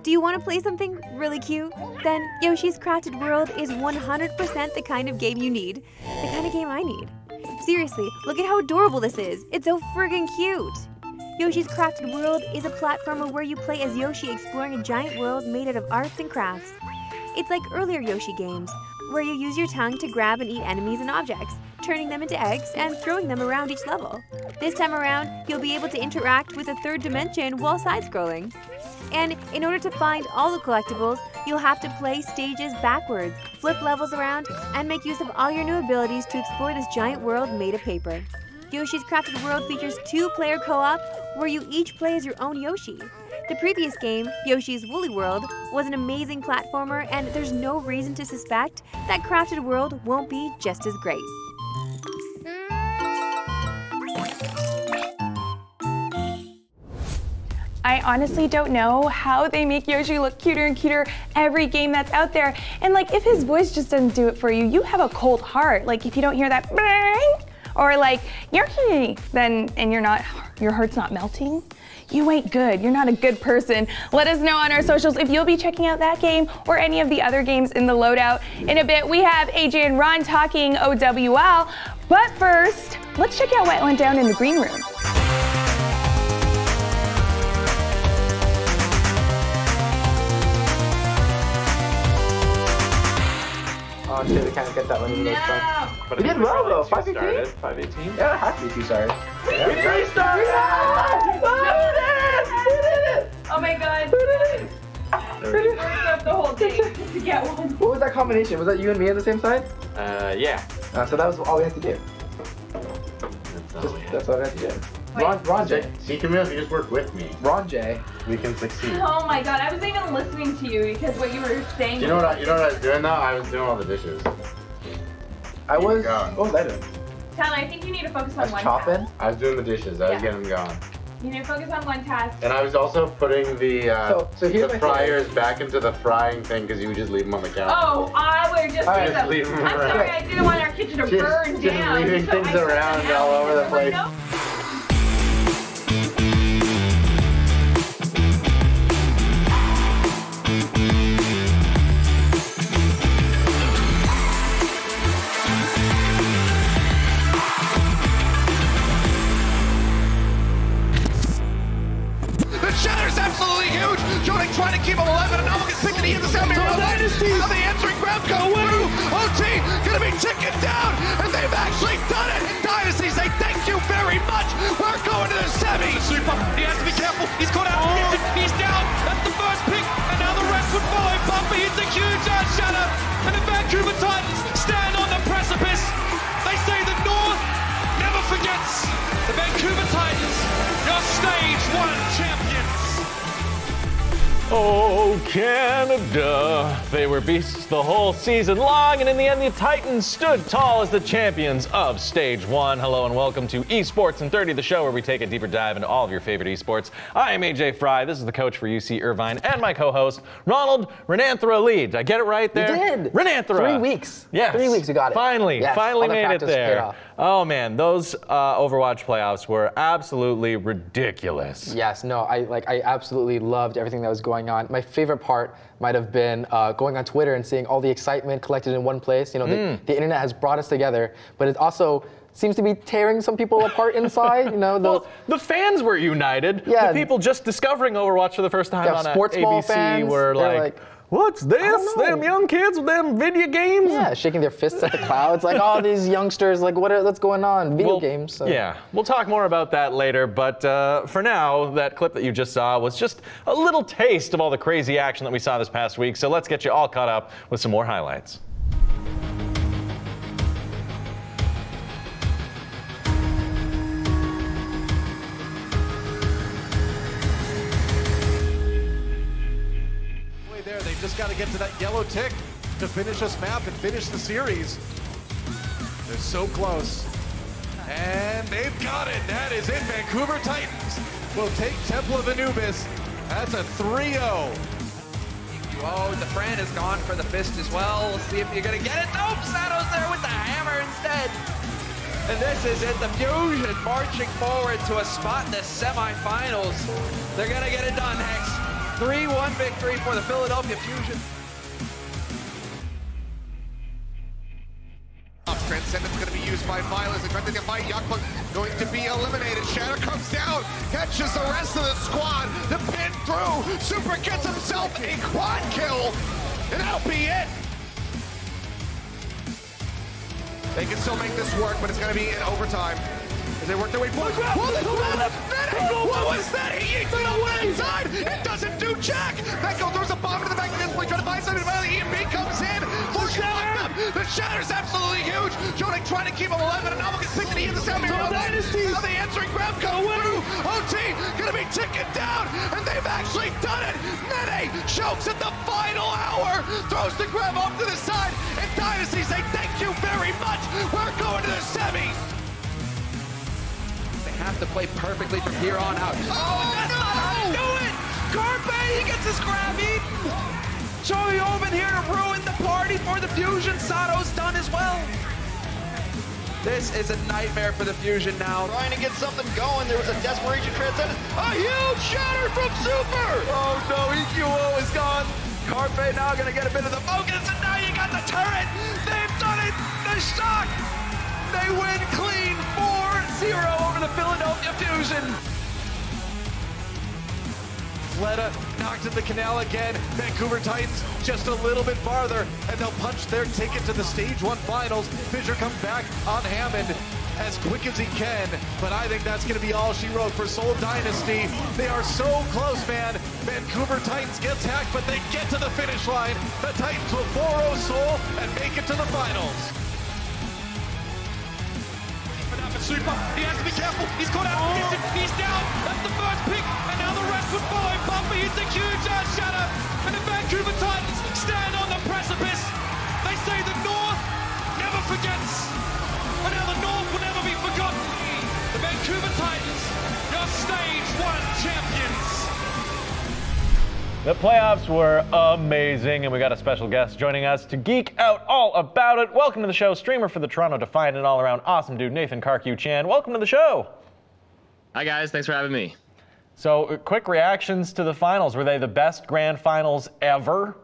Do you want to play something really cute? Then Yoshi's Crafted World is 100% the kind of game you need. The kind of game I need. Seriously, look at how adorable this is. It's so friggin' cute. Yoshi's Crafted World is a platformer where you play as Yoshi exploring a giant world made out of arts and crafts. It's like earlier Yoshi games, where you use your tongue to grab and eat enemies and objects, turning them into eggs and throwing them around each level. This time around, you'll be able to interact with a third dimension while side-scrolling. And in order to find all the collectibles, you'll have to play stages backwards, flip levels around, and make use of all your new abilities to explore this giant world made of paper. Yoshi's Crafted World features 2-player co-op, where you each play as your own Yoshi. The previous game, Yoshi's Woolly World, was an amazing platformer, and there's no reason to suspect that Crafted World won't be just as great. I honestly don't know how they make Yoshi look cuter and cuter every game that's out there. And like, if his voice just doesn't do it for you, you have a cold heart. Like, if you don't hear that bang, or like Yoshi, then and your heart's not melting, you ain't good. You're not a good person. Let us know on our socials if you'll be checking out that game or any of the other games in the loadout. In a bit, we have AJ and Ron talking OWL. But first, let's check out what went down in the green room. Oh shit, we kind of get that one even though it's fun. But we did well though, 518? 518? Yeah, it has to be 2 stars. Yeah, we 3 stars! We did it! Oh my god. 30. Worked up the whole day just to get one. What was that combination? Was that you and me on the same side? Yeah. So that was all we had to do. That's all we had to do. Ron J. See, Camille, if you just work with me. Ron J. We can succeed. Oh my god, I wasn't even listening to you because what you were saying. You know what I was doing though? I was doing all the dishes. What was I doing? Tyler, I think you need to focus on one chopping? task. I was doing the dishes. I was getting them going. You need to focus on one task. And I was also putting the the fryers back into the frying thing because you would just leave them on the counter. Oh, I would just leave them I'm around. sorry, I didn't want our kitchen to burn Just down. leaving things around all over the place. Shatter's absolutely huge. Joning trying to keep him alive, and now we can think that he hit the sound barrier. Now the answering grab go through. OT gonna be ticking down, and they've actually done it. Dynasty say thank you very much. We're going to the semis. Super. He has to be careful. He's caught out. He's down. That's the first pick, and now the rest would follow. Bumper hits a huge Shatter, and the Vancouver Titans stand on the precipice. They say the North never forgets. The Vancouver Titans, your stage 1 champions. Oh, Canada. They were beasts the whole season long, and in the end, the Titans stood tall as the champions of Stage 1. Hello and welcome to Esports in 30, the show where we take a deeper dive into all of your favorite esports. I am AJ Fry. This is the coach for UC Irvine, and my co-host, Ronald Renanthra Lee. Did I get it right there? You did. Renanthra. 3 weeks. Yes. 3 weeks, you got it. Finally, yes, finally all the made it practice paid there. off. Oh man, those Overwatch playoffs were absolutely ridiculous. Yes, no, I absolutely loved everything that was going on. My favorite part might have been going on Twitter and seeing all the excitement collected in one place. You know, the internet has brought us together, but it also seems to be tearing some people apart inside. You know, well, the fans were united. Yeah. The people just discovering Overwatch for the first time on sports ball ABC fans, were like, what's this? Them young kids with them video games? Yeah, shaking their fists at the clouds. Like, oh, these youngsters, like, what's going on? Video games. So. Yeah, we'll talk more about that later. But for now, that clip that you just saw was just a little taste of all the crazy action that we saw this past week. So let's get you all caught up with some more highlights. They've just got to get to that yellow tick to finish this map and finish the series. They're so close. And they've got it. That is it. Vancouver Titans will take Temple of Anubis. That's a 3-0. Oh, the friend is gone for the fist as well. We'll see if you're going to get it. Nope, Sato's there with the hammer instead. And this is it. The Fusion marching forward to a spot in the semifinals. They're going to get it done, Hex. 3-1 victory for the Philadelphia Fusion. Transcendence going to be used by Miles. They're trying to get by Yakpuk, going to be eliminated. Shatter comes down, catches the rest of the squad. The pin through. Super gets himself a quad kill, and that'll be it. They can still make this work, but it's going to be in overtime. As they work their way forward. What was that? He eats it away inside. It doesn't do jack. Echo throws a bomb into the back of this play, trying to buy something. EMP comes in. The Shatter's absolutely huge. Joning trying to keep him alive, and now we can think that he hit the sound barrier. Now the answering grab go through. OT gonna be ticking down, and they've actually done it. Nene chokes at the final hour, throws the grab off to the side, and Dynasty say thank you very much. We're going to the semis. Have to play perfectly from here on out. Oh, and that's not how to do it! KarQ, he gets his grab eaten! Joey Oven here to ruin the party for the Fusion. Sato's done as well. This is a nightmare for the Fusion now. Trying to get something going. There was a desperation transcendence. A huge shatter from Super! Oh no, EQO is gone. KarQ now gonna get a bit of the focus, and now you got the turret! They've done it! The shock! They win clean 4-0 over the Philadelphia Fusion. Fleta knocked in the canal again. Vancouver Titans just a little bit farther, and they'll punch their ticket to the Stage 1 finals. Fisher comes back on Hammond. as quick as he can. But I think that's going to be all she wrote for Seoul Dynasty. They are so close, man. Vancouver Titans gets hacked, but they get to the finish line. The Titans will 4-0 Seoul and make it to the finals. Super. He has to be careful. He's caught out of position. He's down. That's the first pick. And now the rest would follow. Bumpy hits a huge shadow. And the Vancouver Titans stand on the precipice. They say the North never forgets. But now the North will never be forgotten. The Vancouver Titans, your stage 1 champions. The playoffs were amazing, and we got a special guest joining us to geek out all about it. Welcome to the show, streamer for the Toronto Defiant and all-around awesome dude, Nathan KarQ Chan. Welcome to the show. Hi, guys. Thanks for having me. So, quick reactions to the finals. Were they the best grand finals ever?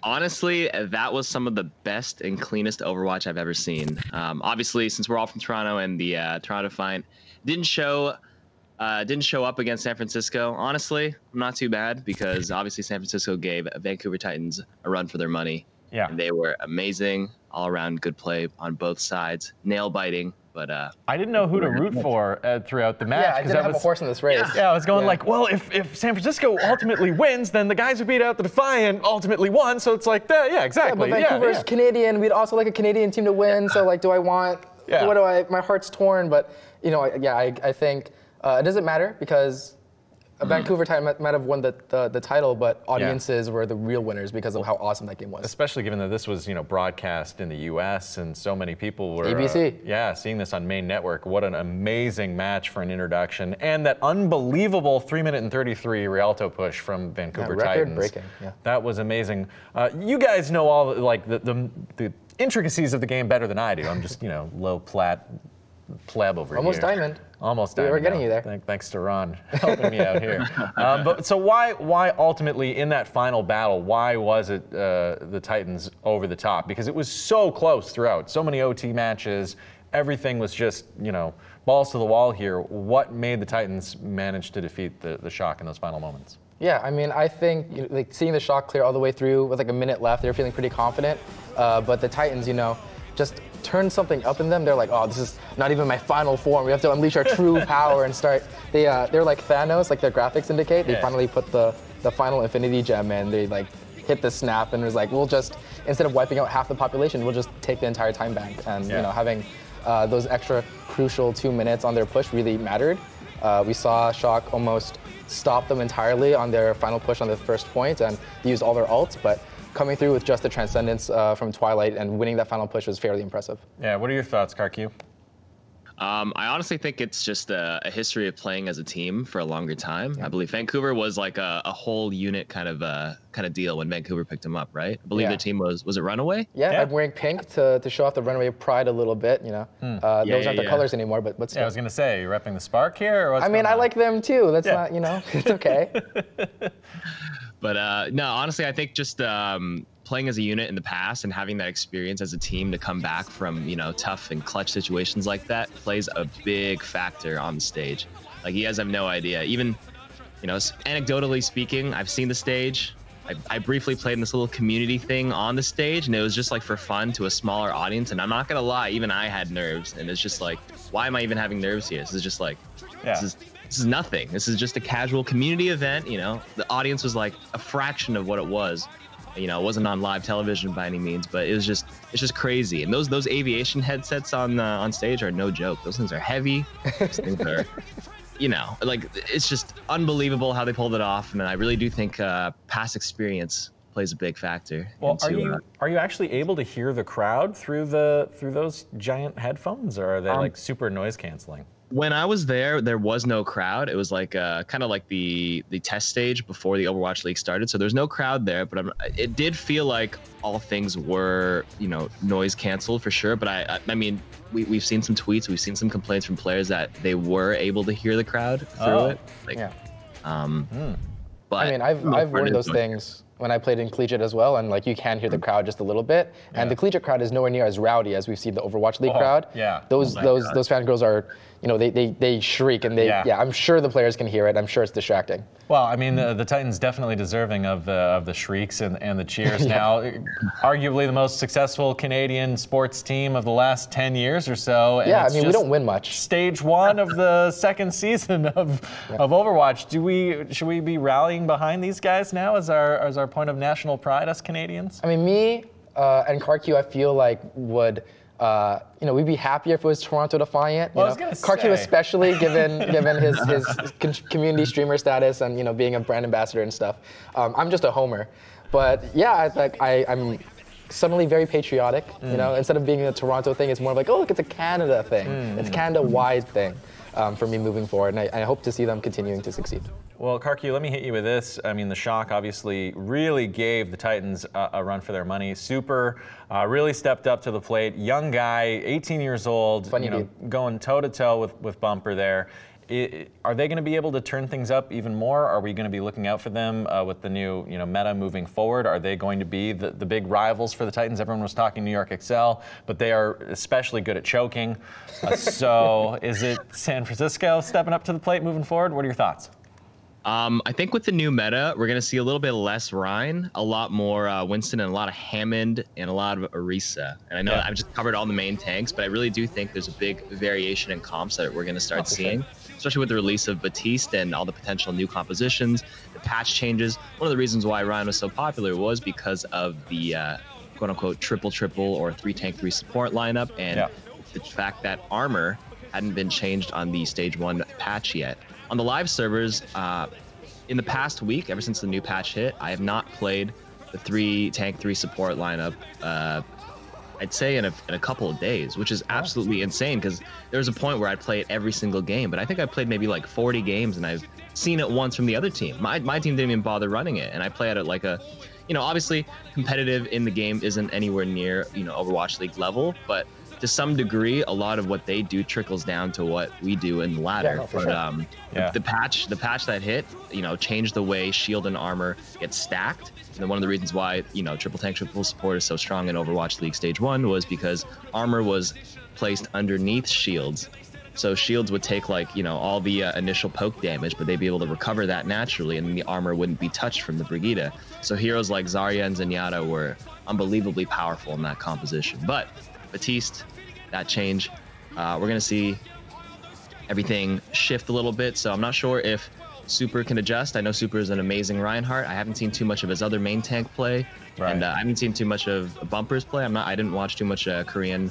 Honestly, that was some of the best and cleanest Overwatch I've ever seen. Obviously, since we're all from Toronto and the Toronto Defiant didn't show up against San Francisco. Honestly, not too bad because obviously San Francisco gave Vancouver Titans a run for their money. Yeah. And they were amazing, all around good play on both sides, nail biting. But I didn't know who to root for throughout the match. Yeah, I didn't have a horse in this race. Yeah, I was going like, well, if San Francisco ultimately wins, then the guys who beat out the Defiant ultimately won. So it's like, yeah, exactly. Yeah, but Vancouver's Canadian. We'd also like a Canadian team to win. So like, do I want? Yeah. What do I? My heart's torn. But you know, I think it doesn't matter because Vancouver might have won the title, but audiences were the real winners because of how awesome that game was. Especially given that this was, broadcast in the U.S. and so many people were ABC. Seeing this on main network. What an amazing match for an introduction, and that unbelievable 3-minute and 33 Rialto push from Vancouver Titans. Record-breaking. Yeah. That was amazing. You guys know all the intricacies of the game better than I do. I'm just low plat pleb over Almost here. Diamond. Almost diamond. We're getting you there. Thanks to Ron helping me out here. But so why ultimately in that final battle, why was it the Titans over the top? Because it was so close throughout. So many OT matches. Everything was just, balls to the wall here. What made the Titans manage to defeat the Shock in those final moments? Yeah, I mean, I think seeing the Shock clear all the way through with like a minute left, they were feeling pretty confident. But the Titans, just turned something up in them. They're like, oh, this is not even my final form. We have to unleash our true power and start. They're like Thanos, like their graphics indicate. They finally put the final Infinity Gem in. They like hit the snap and was like, we'll just, instead of wiping out half the population, we'll just take the entire time bank. And having those extra crucial 2 minutes on their push really mattered. We saw Shock almost stop them entirely on their final push on the first point, and they used all their ults, but coming through with just the transcendence from Twilight and winning that final push was fairly impressive. Yeah, what are your thoughts, KarQ? I honestly think it's just a history of playing as a team for a longer time. I believe Vancouver was like a whole unit kind of deal when Vancouver picked them up, right? I believe their team was it Runaway? Yeah, I'm wearing pink to show off the Runaway pride a little bit, Those aren't the colors anymore, but still. Yeah, I was gonna say, you're repping the Spark here? Or I mean, I like them too. That's not, it's okay. But no, honestly, I think just playing as a unit in the past and having that experience as a team to come back from, tough and clutch situations like that plays a big factor on the stage. Like, you guys have no idea. Even, anecdotally speaking, I've seen the stage. I briefly played in this little community thing on the stage, and it was just like for fun to a smaller audience. And I'm not gonna lie, even I had nerves. And it's just like, why am I even having nerves here? This is just like, this is nothing. This is just a casual community event. The audience was like a fraction of what it was. It wasn't on live television by any means, but it's just crazy. And those aviation headsets on stage are no joke. Those things are heavy. Those things are, it's just unbelievable how they pulled it off. And I really do think past experience plays a big factor. Well, are you actually able to hear the crowd through those giant headphones, or are they like super noise canceling? When I was there was no crowd. It was like kind of like the test stage before the Overwatch League started. So there's no crowd there, but it did feel like all things were, noise canceled for sure. But I mean, we've seen some tweets, we've seen some complaints from players that they were able to hear the crowd through it. Like, yeah. But I mean, I've worn those things when I played in collegiate as well, and like you can hear the crowd just a little bit. And the collegiate crowd is nowhere near as rowdy as we see the Overwatch League crowd. Yeah. Those fangirls are, they shriek, and I'm sure the players can hear it. I'm sure it's distracting. Well, I mean, the Titans definitely deserving of the shrieks and the cheers. Now, arguably the most successful Canadian sports team of the last 10 years or so. And I mean, we don't win much. Stage 1 of the second season of Overwatch. Should we be rallying behind these guys now as our point of national pride, us Canadians? I mean, me and KarQ, I feel like would. We'd be happier if it was Toronto Defiant. KarQ especially, given his community streamer status and being a brand ambassador and stuff. I'm just a homer, but yeah, I'm suddenly very patriotic. Instead of being a Toronto thing, it's more of like, oh look, it's a Canada thing. It's a Canada-wide thing for me moving forward, and I hope to see them continuing to succeed. Well, KarQ, let me hit you with this. I mean, the Shock obviously really gave the Titans a run for their money. Super really stepped up to the plate. Young guy, 18 years old, going toe-to-toe with Bumper there. Are they going to be able to turn things up even more? Are we going to be looking out for them with the new meta moving forward? Are they going to be the big rivals for the Titans? Everyone was talking New York Excel, but they are especially good at choking. So is it San Francisco stepping up to the plate moving forward? What are your thoughts? I think with the new meta, we're going to see a little bit less Ryan, a lot more Winston, and a lot of Hammond, and a lot of Orisa. And I know that I've just covered all the main tanks, but I really do think there's a big variation in comps that we're going to start seeing, especially with the release of Batiste and all the potential new compositions, the patch changes. One of the reasons why Ryan was so popular was because of the quote-unquote triple or 3 tank 3 support lineup, and the fact that armor hadn't been changed on the stage 1 patch yet. On the live servers, in the past week, ever since the new patch hit, I have not played the 3 tank 3 support lineup, I'd say in a couple of days, which is absolutely insane, because there was a point where I'd play it every single game, but I think I played maybe like 40 games, and I've seen it once from the other team. My team didn't even bother running it, and I play at like a, obviously competitive in the game isn't anywhere near, Overwatch League level, but to some degree, a lot of what they do trickles down to what we do in the ladder. The patch that hit, changed the way shield and armor get stacked. And one of the reasons why, triple tank, triple support is so strong in Overwatch League Stage 1 was because armor was placed underneath shields. So shields would take all the initial poke damage, but they'd be able to recover that naturally, and the armor wouldn't be touched from the Brigitte. So heroes like Zarya and Zenyatta were unbelievably powerful in that composition. But Batiste, that change, we're going to see everything shift a little bit. So I'm not sure if Super can adjust. I know Super is an amazing Reinhardt. I haven't seen too much of his other main tank play, and I haven't seen too much of Bumper's play. I didn't watch too much Korean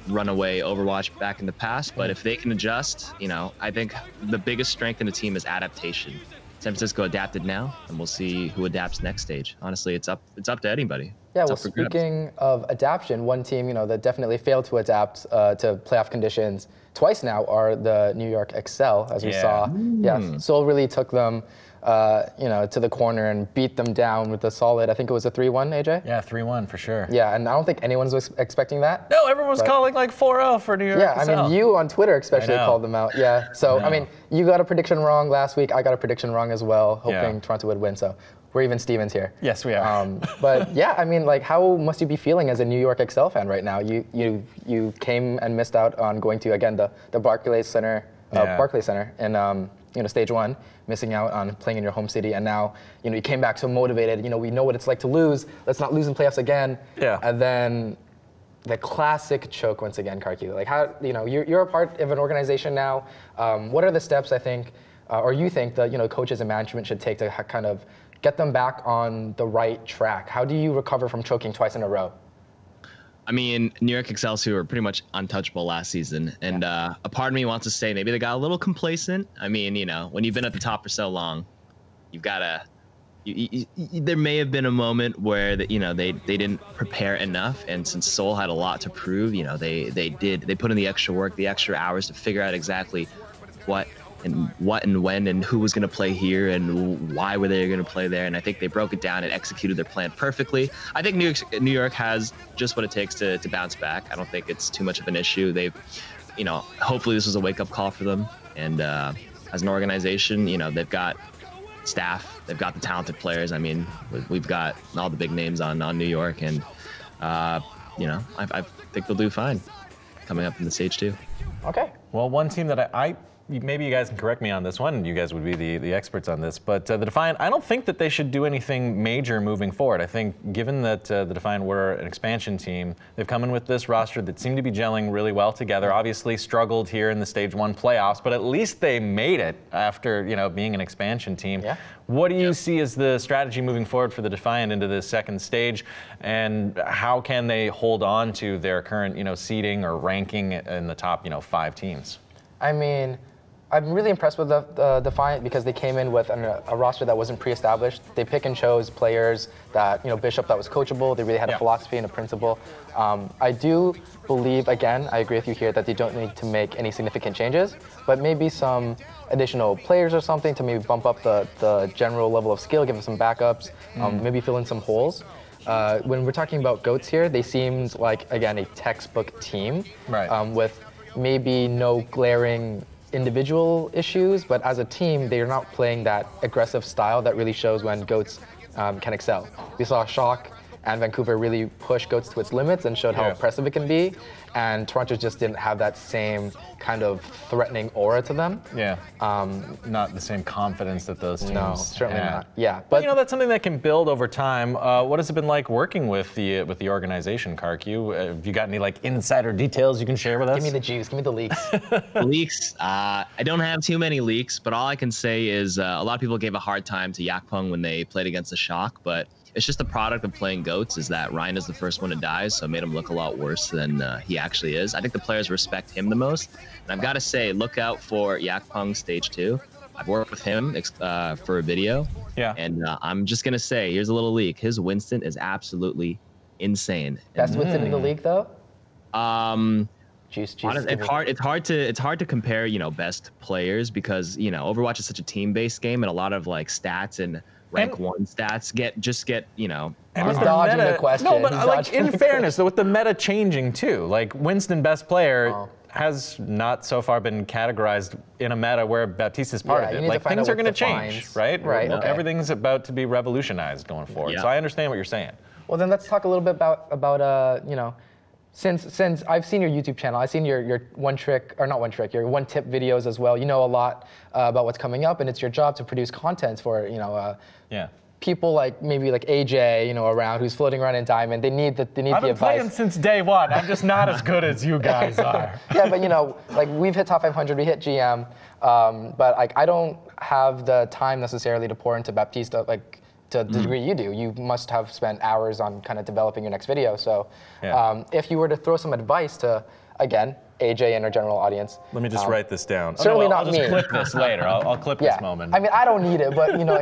runaway Overwatch back in the past, but if they can adjust, I think the biggest strength in the team is adaptation. San Francisco adapted now, and we'll see who adapts next stage. Honestly, it's up to anybody. Yeah, well, speaking of adaptation, one team that definitely failed to adapt to playoff conditions twice now are the New York Excel, as we saw. Yeah, Seoul really took them to the corner and beat them down with a solid, I think it was a 3-1, AJ? Yeah, 3-1 for sure. Yeah, and I don't think anyone was expecting that. No, everyone was calling like 4-0 for New York. Yeah, I mean, you on Twitter especially called them out. Yeah, so I mean, you got a prediction wrong last week. I got a prediction wrong as well, hoping Toronto would win. So we're even Stevens here. Yes, we are. But yeah, I mean, like, how must you be feeling as a New York Excel fan right now? You came and missed out on going to, again, the Barclays Center, in stage 1, missing out on playing in your home city, and now you came back so motivated. We know what it's like to lose. Let's not lose in playoffs again. Yeah. And then the classic choke once again, KarQ. Like, how you're a part of an organization now. What are the steps I think, or you think that coaches and management should take to kind of get them back on the right track? How do you recover from choking twice in a row? I mean, New York Excelsior were pretty much untouchable last season, and a part of me wants to say maybe they got a little complacent. I mean, when you've been at the top for so long, you've got to. There may have been a moment where they didn't prepare enough, and since Seoul had a lot to prove, they put in the extra work, the extra hours to figure out exactly what and when and who was going to play here and why were they going to play there, and I think they broke it down and executed their plan perfectly. I think New York has just what it takes to bounce back. I don't think it's too much of an issue. They've, hopefully this was a wake-up call for them, and as an organization, they've got staff they've got the talented players. I mean, we've got all the big names on New York, and you know, I think they'll do fine coming up in the stage 2. Okay. Well, one team that I maybe you guys can correct me on this one. You guys would be the experts on this, but the Defiant, I don't think that they should do anything major moving forward. I think given that the Defiant were an expansion team, they've come in with this roster that seemed to be gelling really well together. Obviously struggled here in the Stage 1 playoffs, but at least they made it after, you know, being an expansion team. Yeah. What do you see as the strategy moving forward for the Defiant into the second stage, and how can they hold on to their current, you know, seeding or ranking in the top, you know, 5 teams? I mean, I'm really impressed with the Defiant because they came in with a roster that wasn't pre-established. They pick and chose players that, you know, Bishop that was coachable. They really had a philosophy and a principle. I do believe, again, I agree with you here that they don't need to make any significant changes, but maybe some additional players or something to maybe bump up the general level of skill, give them some backups, maybe fill in some holes. When we're talking about GOATs here, they seemed like, again, a textbook team with maybe no glaring individual issues, but as a team, they are not playing that aggressive style that really shows when GOATs can excel. We saw Shock and Vancouver really push GOATs to its limits and showed how impressive it can be, and Toronto just didn't have that same kind of threatening aura to them. Yeah. Not the same confidence that those teams. No, certainly not. Yeah, but you know, that's something that can build over time. What has it been like working with the organization, KarQ? Have you got any like insider details you can share with us? Give me the juice. Give me the leaks. Leaks. I don't have too many leaks, but all I can say is a lot of people gave a hard time to Yakpung when they played against the Shock, but it's just the product of playing GOATs is that Ryan is the first one to die, so it made him look a lot worse than he actually is. I think the players respect him the most. And I've got to say, look out for Yakpung Stage 2. I've worked with him for a video. Yeah. And I'm just going to say, here's a little leak. His Winston is absolutely insane. Best Winston in the league, though? It's hard to compare, you know, best players because, you know, Overwatch is such a team-based game, and a lot of like stats and rank 1 stats get, you know. And he's dodging the question. No, but like in fairness, though, with the meta changing too, like Winston best player has not so far been categorized in a meta where Baptiste is part of it. Like things are going to change, right? Right. Okay. Everything's about to be revolutionized going forward. So I understand what you're saying. Well, then let's talk a little bit about you know, since I've seen your YouTube channel, I've seen your your one tip videos as well. You know a lot about what's coming up, and it's your job to produce content for, you know, people like maybe like AJ, you know, around who's floating around in Diamond. They need the advice. I've been playing since day one. I'm just not as good as you guys are. Yeah, but you know, like we've hit top 500, we hit GM, but like I don't have the time necessarily to pour into Baptiste like to the degree you do. You must have spent hours on kind of developing your next video. So if you were to throw some advice to, again, AJ and our general audience. Let me just write this down. Certainly not I'll me. just clip this later. I'll clip this moment. I mean, I don't need it, but you know,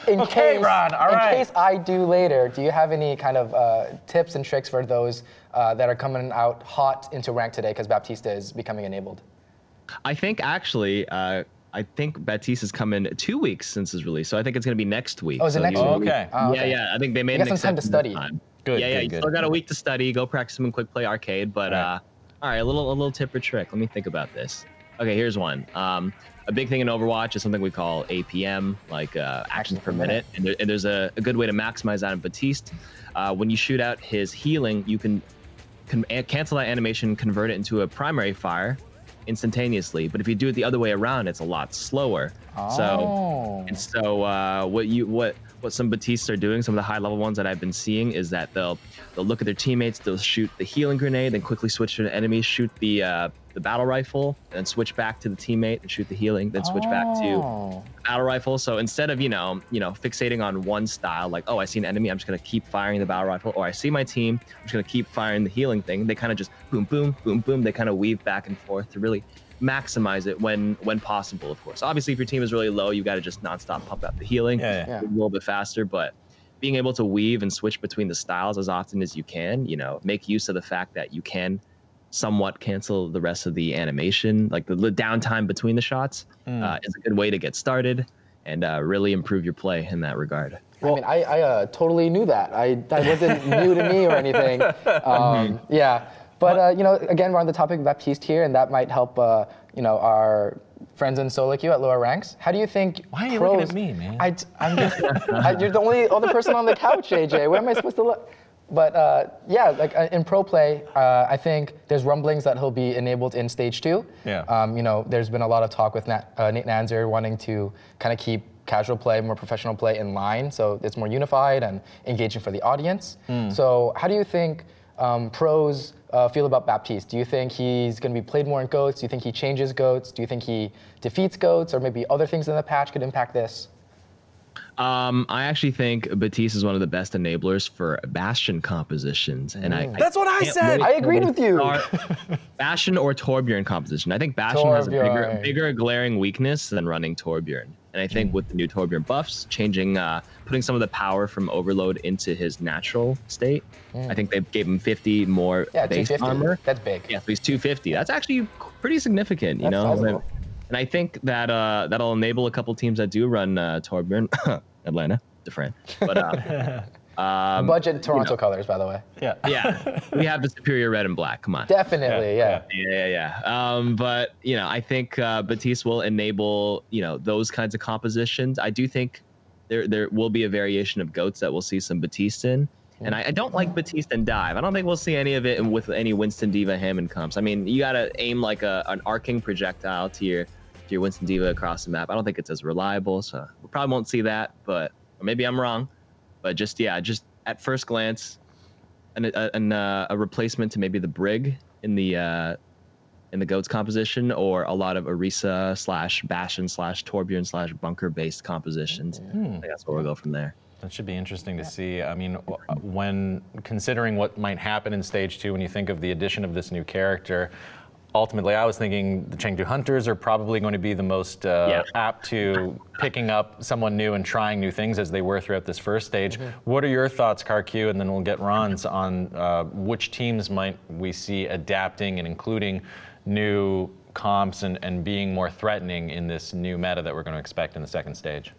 in case I do later, do you have any kind of tips and tricks for those that are coming out hot into rank today because Baptiste is becoming enabled? I think actually, I think Baptiste has come in 2 weeks since his release, so I think it's going to be next week. Oh, is it next week? Okay. Yeah. I think they made you got some time to study. Good. You still got a week to study. Go practice some quick play arcade. But all right, a little tip or trick. Let me think about this. Okay, here's one. A big thing in Overwatch is something we call APM, like actions per minute, and there's a good way to maximize that in Baptiste. When you shoot out his healing, you can cancel that animation, convert it into a primary fire instantaneously, but if you do it the other way around, it's a lot slower. So what some Batistes are doing, some of the high level ones that I've been seeing, is that they'll look at their teammates, they'll shoot the healing grenade, then quickly switch to an enemy, shoot the battle rifle, and switch back to the teammate and shoot the healing, then switch back to the battle rifle. So instead of you know fixating on one style, like, oh, I see an enemy, I'm just gonna keep firing the battle rifle, or I see my team, I'm just gonna keep firing the healing thing. They kind of just boom, boom, boom, boom. They kind of weave back and forth to really maximize it when possible, of course. Obviously, if your team is really low, you got to just nonstop pump out the healing a little bit faster. But being able to weave and switch between the styles as often as you can, you know, make use of the fact that you can somewhat cancel the rest of the animation, like the downtime between the shots, is a good way to get started and really improve your play in that regard. Well, I mean, I totally knew that. That wasn't new to me or anything. Yeah. But, you know, again, we're on the topic of Baptiste here, and that might help, you know, our friends in solo queue at lower ranks. How do you think Why are you pros, looking at me, man? I'm just, you're the only other person on the couch, AJ. Where am I supposed to look? But yeah, like in pro play, I think there's rumblings that he'll be enabled in stage 2. Yeah. You know, there's been a lot of talk with Nate Nanzer wanting to kind of keep casual play, more professional play in line, so it's more unified and engaging for the audience. So how do you think pros feel about Baptiste? Do you think he's going to be played more in GOATs? Do you think he changes GOATs? Do you think he defeats GOATs, or maybe other things in the patch could impact this? I actually think Baptiste is one of the best enablers for Bastion compositions, and That's what I said. I agreed with you. Bastion or Torbjorn composition. I think Bastion has a bigger glaring weakness than running Torbjorn, and I think with the new Torbjorn buffs, changing, putting some of the power from Overload into his natural state, I think they gave him 50 more base armor. That's big. Yeah, so he's 250. That's actually pretty significant, you know. Sizable. And I think that that'll enable a couple teams that do run Torbjorn, Atlanta, DeFran. But budget Toronto colors, by the way. Yeah. Yeah, we have the superior red and black. Come on. Definitely, yeah. But you know, I think Baptiste will enable those kinds of compositions. I do think there will be a variation of GOATs that we'll see some Baptiste in. And I don't like Baptiste and dive. I don't think we'll see any of it with any Winston Diva Hammond comps. I mean, you gotta aim like an arcing projectile to your Winston Diva across the map. I don't think it's as reliable, so we probably won't see that. But or maybe I'm wrong. But just at first glance, a replacement to maybe the Brig in the GOATs composition, or a lot of Orisa / Bastion / Torbjorn / bunker based compositions. I think that's where we'll go from there. That should be interesting to see. I mean, when considering what might happen in stage 2, when you think of the addition of this new character, ultimately I was thinking the Chengdu Hunters are probably going to be the most apt to picking up someone new and trying new things, as they were throughout this first stage. What are your thoughts, KarQ, and then we'll get Ron's on which teams might we see adapting and including new comps and being more threatening in this new meta that we're going to expect in the second stage?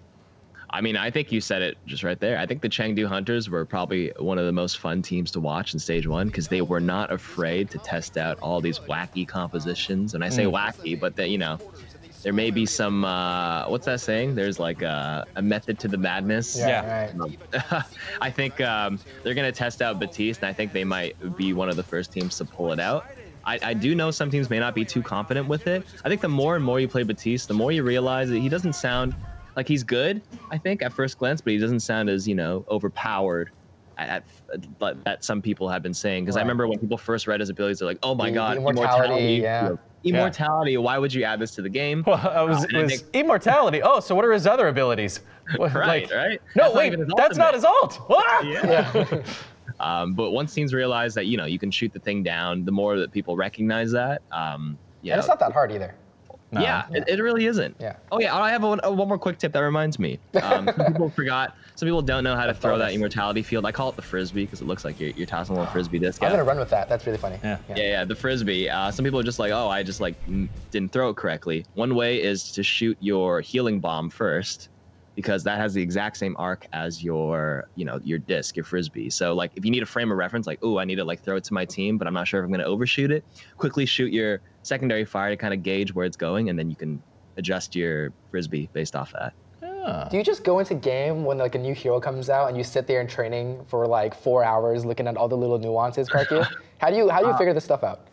I mean, I think you said it just right there. I think the Chengdu Hunters were probably one of the most fun teams to watch in stage 1, because they were not afraid to test out all these wacky compositions. And I say wacky, but that, there may be some, what's that saying? There's like a method to the madness. Yeah, right. I think they're going to test out Baptiste, and I think they might be one of the first teams to pull it out. I do know some teams may not be too confident with it. I think the more and more you play Baptiste, the more you realize that he doesn't sound like he's good, I think, at first glance, but he doesn't sound as, overpowered that some people have been saying. Because I remember when people first read his abilities, they're like, oh my God, immortality. Immortality, why would you add this to the game? Well, it was immortality. Oh, so what are his other abilities? Right. No, wait, that's not his ult. But once teams realize that, you can shoot the thing down, the more that people recognize that. And it's not that hard either. No. Yeah, it really isn't. Yeah. Oh yeah, I have one more quick tip that reminds me. Some people forgot. Some people don't know how to throw that immortality field. I call it the frisbee because it looks like you're tossing a little frisbee disc. I'm gonna run with that. That's really funny. Yeah, the frisbee. Some people are just like, oh, I just didn't throw it correctly. One way is to shoot your healing bomb first, because that has the exact same arc as your disc, your frisbee. So like if you need a frame of reference, like, oh, I need to throw it to my team, but I'm not sure if I'm gonna overshoot it, quickly shoot your secondary fire to kind of gauge where it's going, and then you can adjust your frisbee based off that. Do you just go into game when a new hero comes out and you sit there in training for 4 hours looking at all the little nuances, KarQ? How do you figure this stuff out?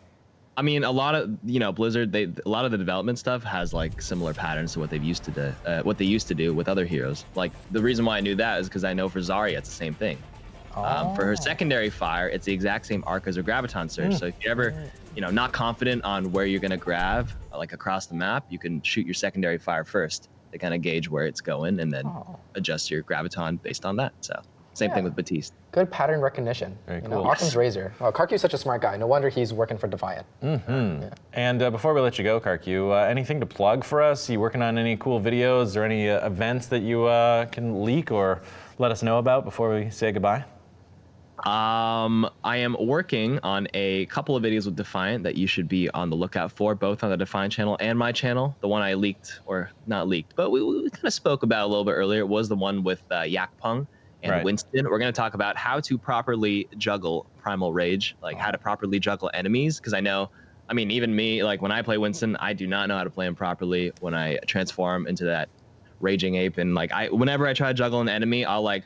I mean, a lot of Blizzard, a lot of the development stuff has similar patterns to what they used to do with other heroes. Like the reason why I knew that is because I know for Zarya it's the same thing. For her secondary fire, it's the exact same arc as her graviton surge. So if you're ever not confident on where you're gonna grab across the map, you can shoot your secondary fire first to kind of gauge where it's going, and then adjust your graviton based on that. So same thing with Baptiste. Good pattern recognition. Very cool. Occam's razor. Well, KarQ is such a smart guy. No wonder he's working for Defiant. And before we let you go, KarQ, anything to plug for us? You working on any cool videos or any events that you can leak or let us know about before we say goodbye? I am working on a couple of videos with Defiant that you should be on the lookout for, both on the Defiant channel and my channel. The one I leaked, or not leaked, but we kind of spoke about a little bit earlier, was the one with Yakpung and Winston. We're going to talk about how to properly juggle Primal Rage, how to properly juggle enemies, because I know I mean, even me, like when I play Winston, I do not know how to play him properly when I transform into that raging ape. And like whenever I try to juggle an enemy, I'll like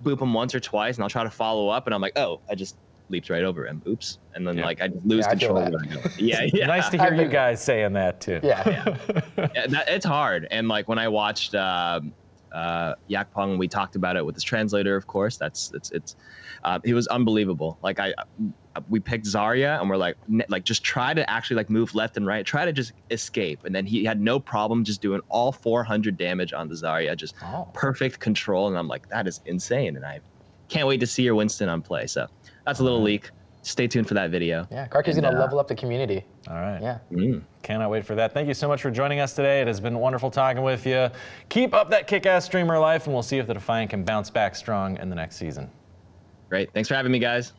boop him once or twice and I'll try to follow up and I'm like, oh, I just leaped right over him. Oops. And then like I just lose control. Yeah. Nice to hear you guys saying that too. Yeah, it's hard. And like when I watched Yakpong, we talked about it with his translator, of course. He was unbelievable. Like we picked Zarya and we're like just try to actually like move left and right, try to just escape. And then he had no problem just doing all 400 damage on the Zarya, just perfect control. And I'm like, that is insane. And I can't wait to see your Winston on play. So that's a little leak. Stay tuned for that video. Yeah, KarQ's gonna level up the community. All right. Yeah. Cannot wait for that. Thank you so much for joining us today. It has been wonderful talking with you. Keep up that kick-ass streamer life, and we'll see if the Defiant can bounce back strong in the next season. Great. Thanks for having me, guys.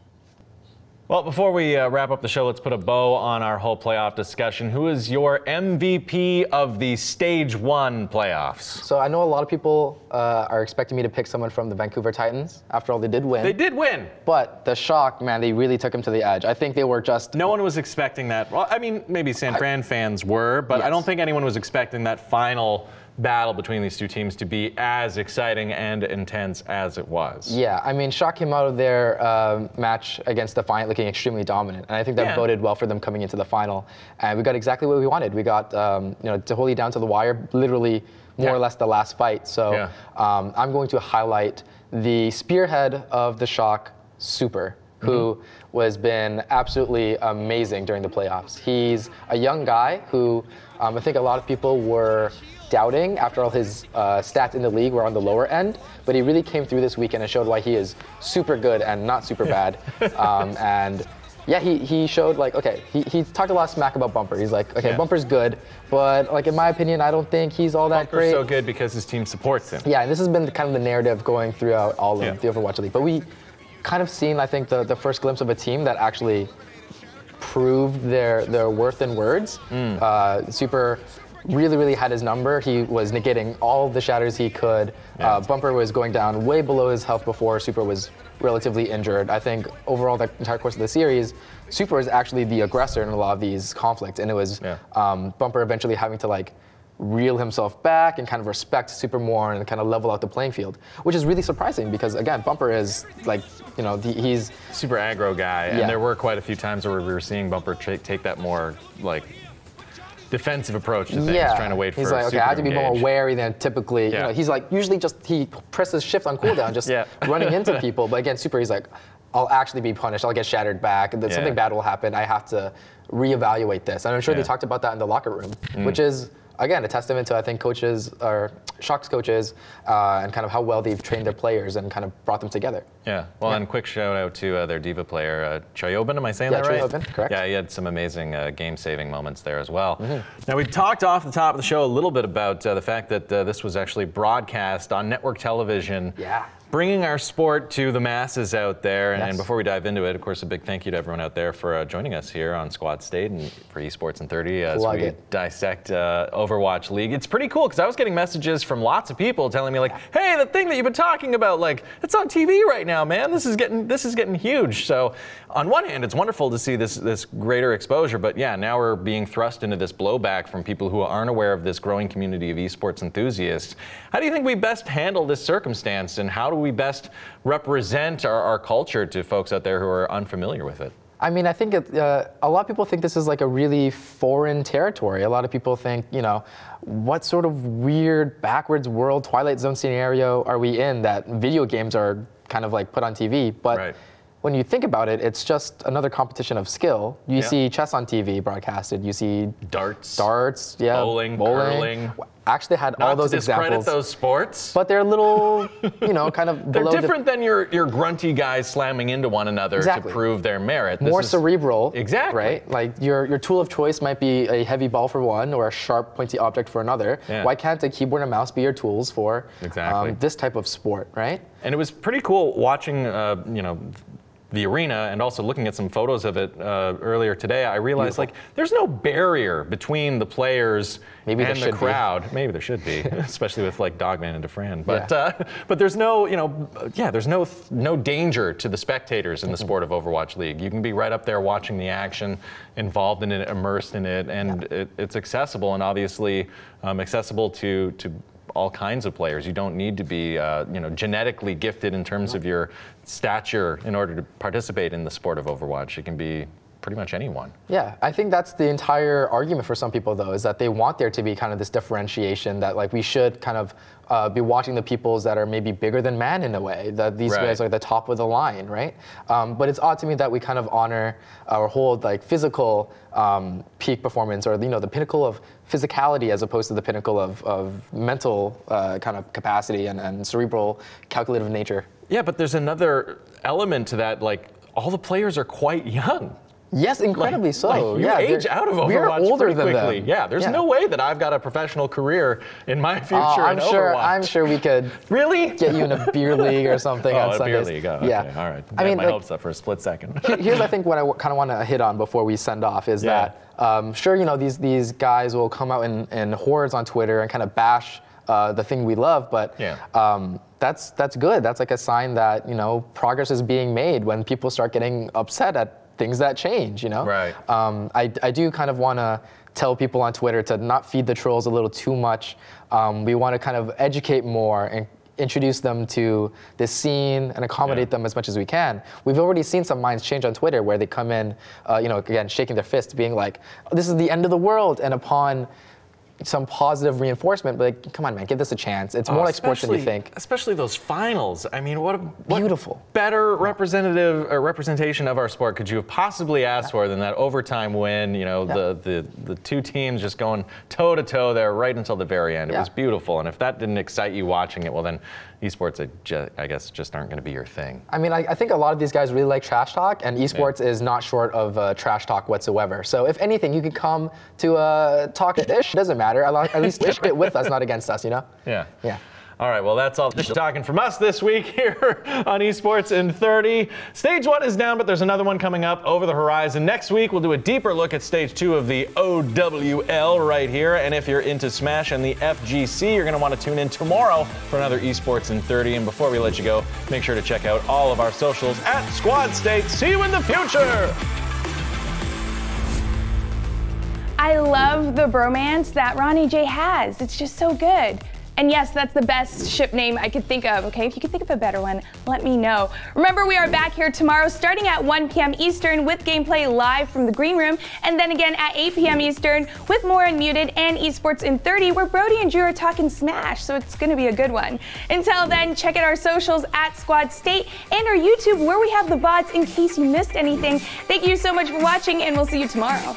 Well, before we wrap up the show, let's put a bow on our whole playoff discussion. Who is your MVP of the Stage 1 playoffs? So I know a lot of people are expecting me to pick someone from the Vancouver Titans. After all, they did win. They did win. But the shock, man, they really took him to the edge. I think they were just... No one was expecting that. Well, I mean, maybe San Fran fans were, but I don't think anyone was expecting that final battle between these two teams to be as exciting and intense as it was. Yeah, I mean, Shock came out of their match against Defiant looking extremely dominant, and I think that boded well for them coming into the final. And we got exactly what we wanted. We got Taholi down to the wire, literally more or less the last fight. So I'm going to highlight the spearhead of the Shock, Super, who has been absolutely amazing during the playoffs. He's a young guy who I think a lot of people were doubting after all his stats in the league were on the lower end, but he really came through this weekend and showed why he is super good and not super bad. And yeah, he showed like, okay, he talked a lot of smack about Bumper. He's like, okay, Bumper's good, but like in my opinion, I don't think he's all that great. Bumper's so good because his team supports him. Yeah, and this has been kind of the narrative going throughout all of the Overwatch League. But we kind of seen, I think, the first glimpse of a team that actually proved their worth in words. Super really had his number. He was negating all the shatters he could. Bumper was going down way below his health before Super was relatively injured. I think overall the entire course of the series, Super was actually the aggressor in a lot of these conflicts, and it was Bumper eventually having to like reel himself back and kind of respect Super more and kind of level out the playing field, which is really surprising because again, Bumper is like, he's super aggro guy, and there were quite a few times where we were seeing Bumper take that more like defensive approach to things, trying to wait for He's like, okay, I have to be more wary than typically. He's like, usually he presses shift on cooldown, just running into people. But again, Super, he's like, I'll actually be punished. I'll get shattered back. And then something bad will happen. I have to reevaluate this. And I'm sure they talked about that in the locker room, which is, again, a testament to, I think, coaches, or Shock's coaches, and kind of how well they've trained their players and kind of brought them together. Yeah, well, and quick shout out to their diva player, Choyobin, am I saying that right? Choyobin, correct. Yeah, he had some amazing game-saving moments there as well. Now, we talked off the top of the show a little bit about the fact that this was actually broadcast on network television. Bringing our sport to the masses out there. And before we dive into it, of course, a big thank you to everyone out there for joining us here on Squad State and for Esports in 30 as we dissect Overwatch League. It's pretty cool because I was getting messages from lots of people telling me like, hey, the thing that you've been talking about, like, it's on TV right now, man. This is getting huge. So on one hand, it's wonderful to see this greater exposure, but yeah, now we're being thrust into this blowback from people who aren't aware of this growing community of esports enthusiasts. How do you think we best handle this circumstance, and how do we best represent our culture to folks out there who are unfamiliar with it? I mean, I think a lot of people think this is like a really foreign territory. A lot of people think, what sort of weird backwards world Twilight Zone scenario are we in that video games are kind of like put on TV? But when you think about it, it's just another competition of skill. You see chess on TV broadcasted. You see darts, bowling, curling. Actually had all those examples. Not to discredit those sports. But they're a little, kind of They're below different than your grunty guys slamming into one another to prove their merit. More cerebral. Exactly. Right? Like your tool of choice might be a heavy ball for one or a sharp, pointy object for another. Why can't a keyboard and mouse be your tools for this type of sport, right? And it was pretty cool watching, the arena and also looking at some photos of it earlier today, I realized like there's no barrier between the players and the crowd. Maybe there should be, especially with like Dogman and Defran. But there's no, there's no danger to the spectators in the sport of Overwatch League. You can be right up there watching the action, involved in it, immersed in it, and it's accessible and obviously accessible to all kinds of players. You don't need to be, genetically gifted in terms of your stature in order to participate in the sport of Overwatch. It can be pretty much anyone. Yeah, I think that's the entire argument for some people, though, is that they want there to be kind of this differentiation that like we should kind of be watching the peoples that are maybe bigger than man in a way, that these guys are at the top of the line, right? But it's odd to me that we kind of honor or hold like physical peak performance or the pinnacle of physicality as opposed to the pinnacle of mental kind of capacity and cerebral calculative nature. Yeah, but there's another element to that, like all the players are quite young. Yes, incredibly so. You age out of Overwatch pretty quickly. Yeah, there's no way that I've got a professional career in my future in Overwatch. I'm sure we could get you in a beer league or something on Sundays. Beer league. Okay, all right. I mean, my hopes up for a split second. Here's I think what I kind of want to hit on before we send off is that sure, these guys will come out in hordes on Twitter and kind of bash the thing we love, but that's good. That's like a sign that progress is being made when people start getting upset at things that change, Right. I do kind of want to tell people on Twitter to not feed the trolls a little too much. We want to kind of educate more and introduce them to this scene and accommodate them as much as we can. We've already seen some minds change on Twitter where they come in, again, shaking their fist, being like, this is the end of the world. And upon some positive reinforcement, but like, come on, man, give this a chance. It's more like sports than you think. Especially those finals. I mean, what beautiful, better representation of our sport could you have possibly asked for than that overtime win? The two teams just going toe to toe there right until the very end. It was beautiful. And if that didn't excite you watching it, well then esports, I guess, just aren't going to be your thing. I mean, I think a lot of these guys really like trash talk, and esports is not short of trash talk whatsoever. So if anything, you could come to talk ish. Doesn't matter. At least it with us, not against us. Yeah. All right, well, that's all talking from us this week here on Esports in 30. Stage 1 is down, but there's another one coming up over the horizon. Next week, we'll do a deeper look at Stage 2 of the OWL right here. And if you're into Smash and the FGC, you're going to want to tune in tomorrow for another Esports in 30. And before we let you go, make sure to check out all of our socials at Squad State. See you in the future! I love the bromance that Ronnie J has. It's just so good. And yes, that's the best ship name I could think of, okay? If you could think of a better one, let me know. Remember, we are back here tomorrow starting at 1 p.m. Eastern with gameplay live from the green room, and then again at 8 p.m. Eastern with more Unmuted and Esports in 30, where Brody and Drew are talking Smash, so it's gonna be a good one. Until then, check out our socials at Squad State and our YouTube, where we have the VODs in case you missed anything. Thank you so much for watching, and we'll see you tomorrow.